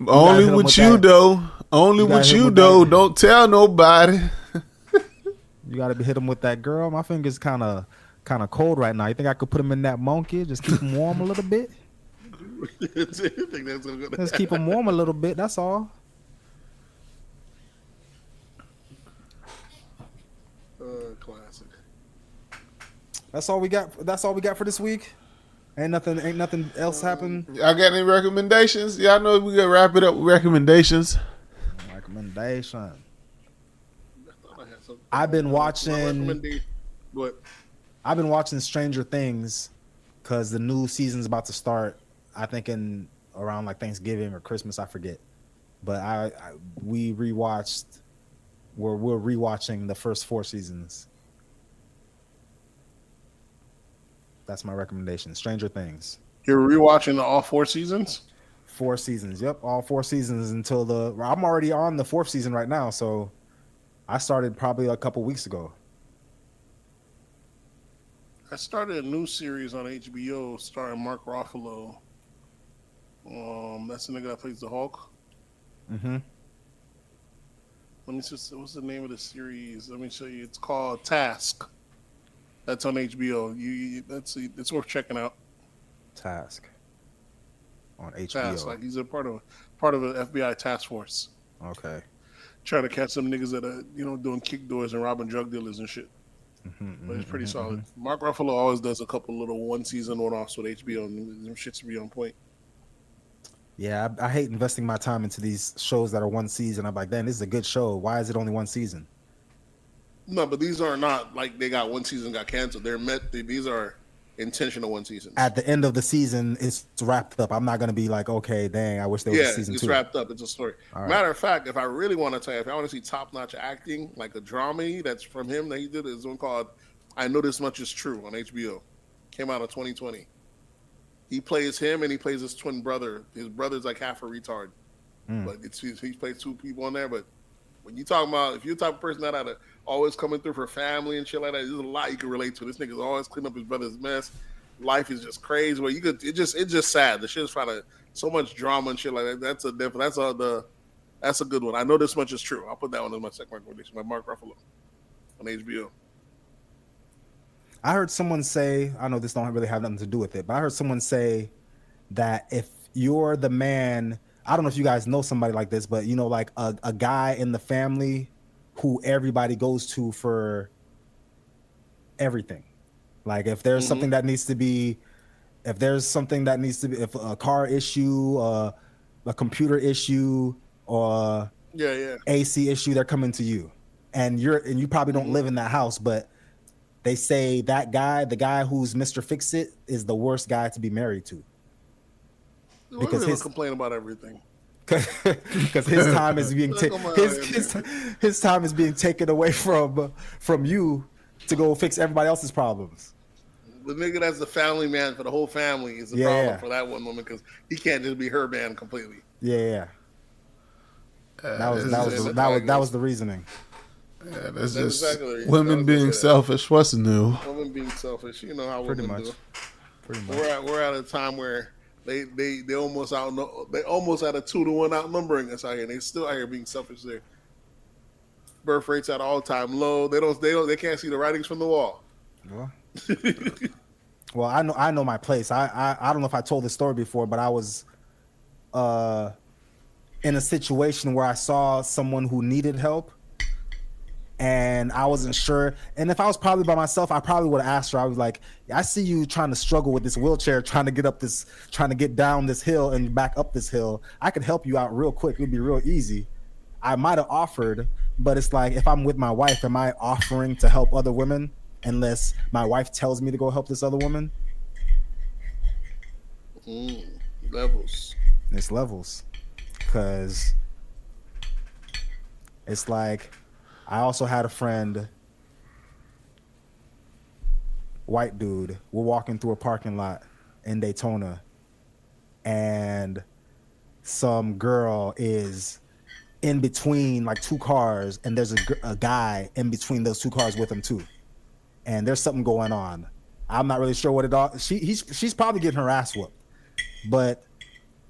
Only with you though. Only with you though. Don't tell nobody. You gotta hit him with that girl. My finger's kind of cold right now. You think I could put him in that monkey? Just keep him warm a little bit. Just keep him warm a little bit. That's all. Classic. That's all we got. That's all we got for this week. Ain't nothing else happened. Y'all got any recommendations? Y'all know we gotta wrap it up with recommendations. Recommendation. I've been watching Stranger Things because the new season's about to start. I think in around like Thanksgiving or Christmas, I forget. But we're rewatching the first 4 seasons. That's my recommendation. Stranger Things. You're rewatching all 4 seasons? 4 seasons. Yep, all 4 seasons until I'm already on the 4th season right now, so I started probably a couple weeks ago. I started a new series on HBO starring Mark Ruffalo. That's the nigga that plays the Hulk. Mm-hmm. Let me just, what's the name of the series? Let me show you. It's called Task. That's on HBO. It's worth checking out. Task on HBO. Task, like he's a part of an FBI task force. Okay. Trying to catch some niggas that are doing kick doors and robbing drug dealers and shit. But it's pretty solid. Mark Ruffalo always does a couple little 1-season one-offs with HBO, and them shits be on point. Yeah, I hate investing my time into these shows that are 1 season. I'm like, damn, this is a good show. Why is it only 1 season? No, but these are not like they got 1 season got canceled. These are intentional 1 seasons. At the end of the season, it's wrapped up. I'm not gonna be like, okay, dang, I wish there was a season 2. It's wrapped up. It's a story. Right. Matter of fact, if I really want to tell you, if I want to see top-notch acting, like a drama that's from him that he did, is one called "I Know This Much Is True" on HBO. Came out in 2020. He plays him and he plays his twin brother. His brother's like half a retard, but he plays 2 people on there. But when you talk about, if you're the type of person that had to always coming through for family and shit like that, there's a lot you can relate to. This nigga's always cleaning up his brother's mess. Life is just crazy. Where it's just sad. The shit's so much drama and shit like that. That's a good one. I Know This Much Is True. I'll put that one as my second recommendation by Mark Ruffalo on HBO. I heard someone say, I know this don't really have nothing to do with it, but I heard someone say that if you're the man, I don't know if you guys know somebody like this, but like a guy in the family who everybody goes to for everything. Like if there's something that needs to be, if a car issue, a computer issue, or AC issue, they're coming to you, and you probably don't live in that house, but they say that guy, the guy who's Mr. Fix-It, is the worst guy to be married to. Because he'll complain about everything. Because his time is being his time is being taken away from you to go fix everybody else's problems. The nigga that's the family man for the whole family is the problem for that one woman, because he can't just be her man completely. That was the reasoning. Yeah, that's just exactly women being selfish. What's new? Women being selfish. You know how pretty women much. do. Pretty much. We're at a time where they almost at a 2-to-1 outnumbering us out here. And they still out here being selfish. There, birth rates at all time low. They can't see the writings from the wall. Well, I know my place. I don't know if I told this story before, but I was in a situation where I saw someone who needed help. And I wasn't sure. And if I was probably by myself, I probably would have asked her. I was like, I see you trying to struggle with this wheelchair, trying to get down this hill and back up this hill. I could help you out real quick. It'd be real easy. I might have offered, but it's like if I'm with my wife, am I offering to help other women unless my wife tells me to go help this other woman? Levels. It's levels, because it's like I also had a friend, white dude. We're walking through a parking lot in Daytona, and some girl is in between like two cars, and there's a guy in between those two cars with him too, and there's something going on. I'm not really sure what it all. She's probably getting her ass whooped, but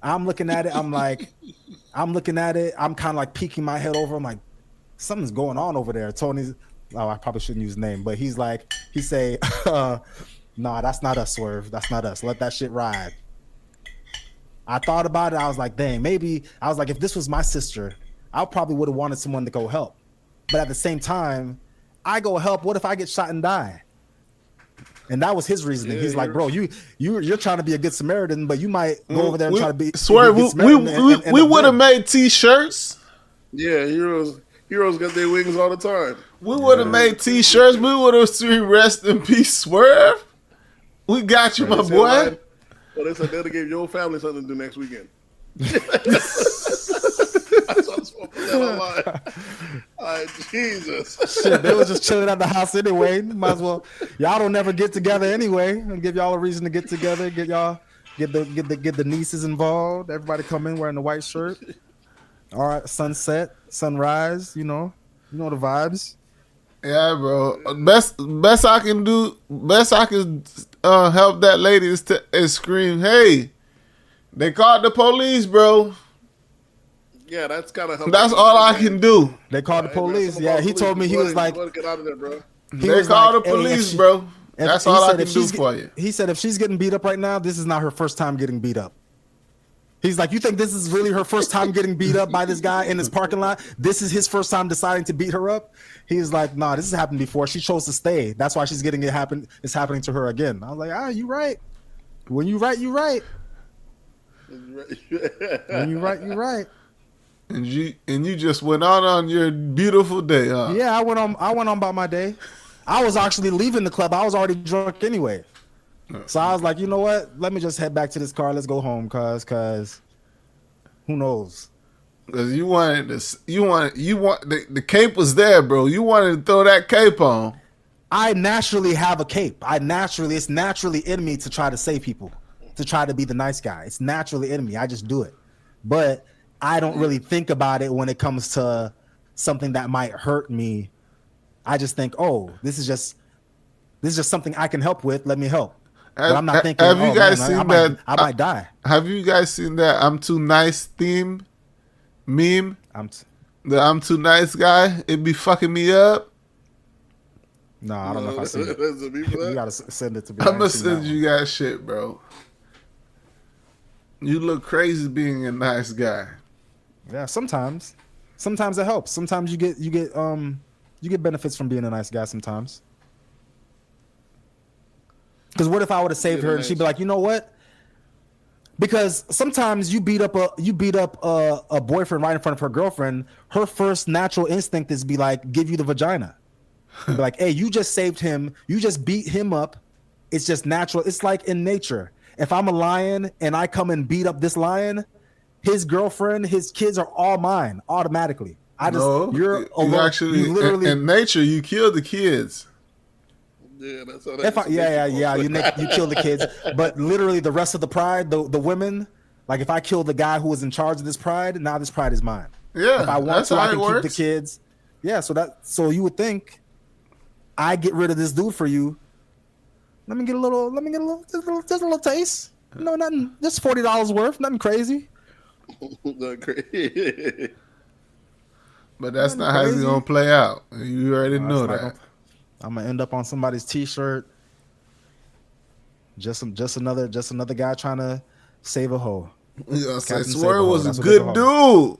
I'm looking at it. I'm looking at it. I'm kind of like peeking my head over. I'm like, something's going on over there. Tony's. Oh, I probably shouldn't use his name, but he say, nah, that's not us, Swerve. That's not us. Let that shit ride. I thought about it. I was like, dang, maybe. I was like, if this was my sister, I probably would have wanted someone to go help. But at the same time, I go help. What if I get shot and die? And that was his reasoning. He's like, bro, you're trying to be a good Samaritan, but you might go over there and try to be. Swerve, we would have made T-shirts. Yeah, heroes got their wings all the time. We would have made T-shirts. We would have seen "Rest in Peace, Swerve." We got you, my boy. Well, they said they'll give your family something to do next weekend. Jesus. Shit, they was just chilling at the house anyway. Might as well. Y'all don't never get together anyway. And give y'all a reason to get together. Get the nieces involved. Everybody come in wearing the white shirt. All right, sunset, sunrise. You know the vibes. Yeah, bro. Best I can do. Best I can help that lady is scream, "Hey, they called the police, bro." Yeah, that's kind of. That's all I can do. They called the police. Yeah, he told me he was like, "Get out of there, bro." They called the police, bro. That's all I can do for you. He said if she's getting beat up right now, this is not her first time getting beat up. He's like, you think this is really her first time getting beat up by this guy in this parking lot? This is his first time deciding to beat her up? He's like, nah, this has happened before. She chose to stay. That's why she's getting it's happening to her again. I was like, you right. When you right, you right. When you right, you right. And you just went on your beautiful day, huh? Yeah, I went on about my day. I was actually leaving the club. I was already drunk anyway. So I was like, you know what? Let me just head back to this car. Let's go home, cause who knows? Because you want the cape was there, bro. You wanted to throw that cape on. I naturally have a cape. It's naturally in me to try to save people, to try to be the nice guy. It's naturally in me. I just do it. But I don't really think about it when it comes to something that might hurt me. I just think, oh, this is just something I can help with. Let me help. But I'm not thinking, have you guys seen that? I might die. Have you guys seen that I'm too nice theme meme? The I'm too nice guy. It be fucking me up. No, I don't know if I see it. You gotta send it to me. I'm gonna send you guys shit, bro. You look crazy being a nice guy. Yeah, sometimes it helps. Sometimes you get benefits from being a nice guy. Sometimes. Because what if I would have saved her and she'd be like, you know what? Because sometimes you beat up a boyfriend right in front of her girlfriend. Her first natural instinct is be like, give you the vagina. Be like, hey, you just saved him. You just beat him up. It's just natural. It's like in nature. If I'm a lion and I come and beat up this lion, his girlfriend, his kids are all mine automatically. You literally in nature you kill the kids. Yeah, that's how you kill the kids, but literally the rest of the pride, the women, like if I kill the guy who was in charge of this pride, now this pride is mine. Yeah, if I want to, I can keep the kids. Yeah, so you would think I get rid of this dude for you. Let me get a little taste. No, nothing. Just $40 worth. Nothing crazy. Not crazy. But that's not how it's gonna play out. You already know that. I'm gonna end up on somebody's T-shirt. Just another guy trying to save a hoe. Yeah, Swerve was a good dude.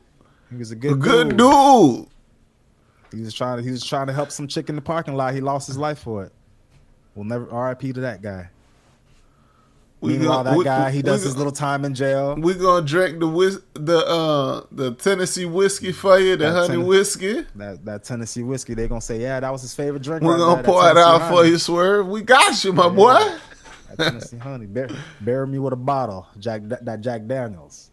He was a good dude. He was trying to help some chick in the parking lot. He lost his life for it. We'll never RIP to that guy. Meanwhile, that guy, he does his little time in jail. We gonna drink the Tennessee whiskey for you, the honey whiskey. That Tennessee whiskey, they gonna say, yeah, that was his favorite drink. We're gonna pour it out for you, Swerve. We got you, my boy. That Tennessee honey, bury me with a bottle, Jack Daniels.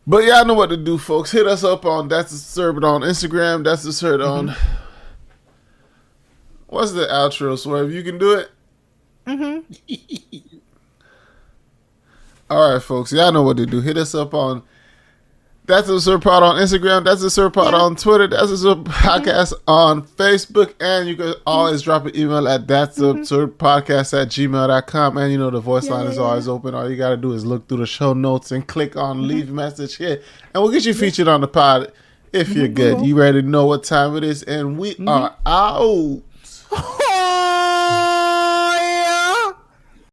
But y'all know what to do, folks. Hit us up on That's the Serve on Instagram. That's the Serve on. What's the outro, Swerve? You can do it. All right, folks. Y'all know what to do. Hit us up on That's the Serve Pod on Instagram. That's the Serve Pod on Twitter. That's the Serve Podcast on Facebook. And you can always drop an email at That's the Serve Podcast at gmail.com. And you know the voice line is always open. All you got to do is look through the show notes and click on leave message here. And we'll get you featured on the pod if you're good. You already know what time it is. And we are out.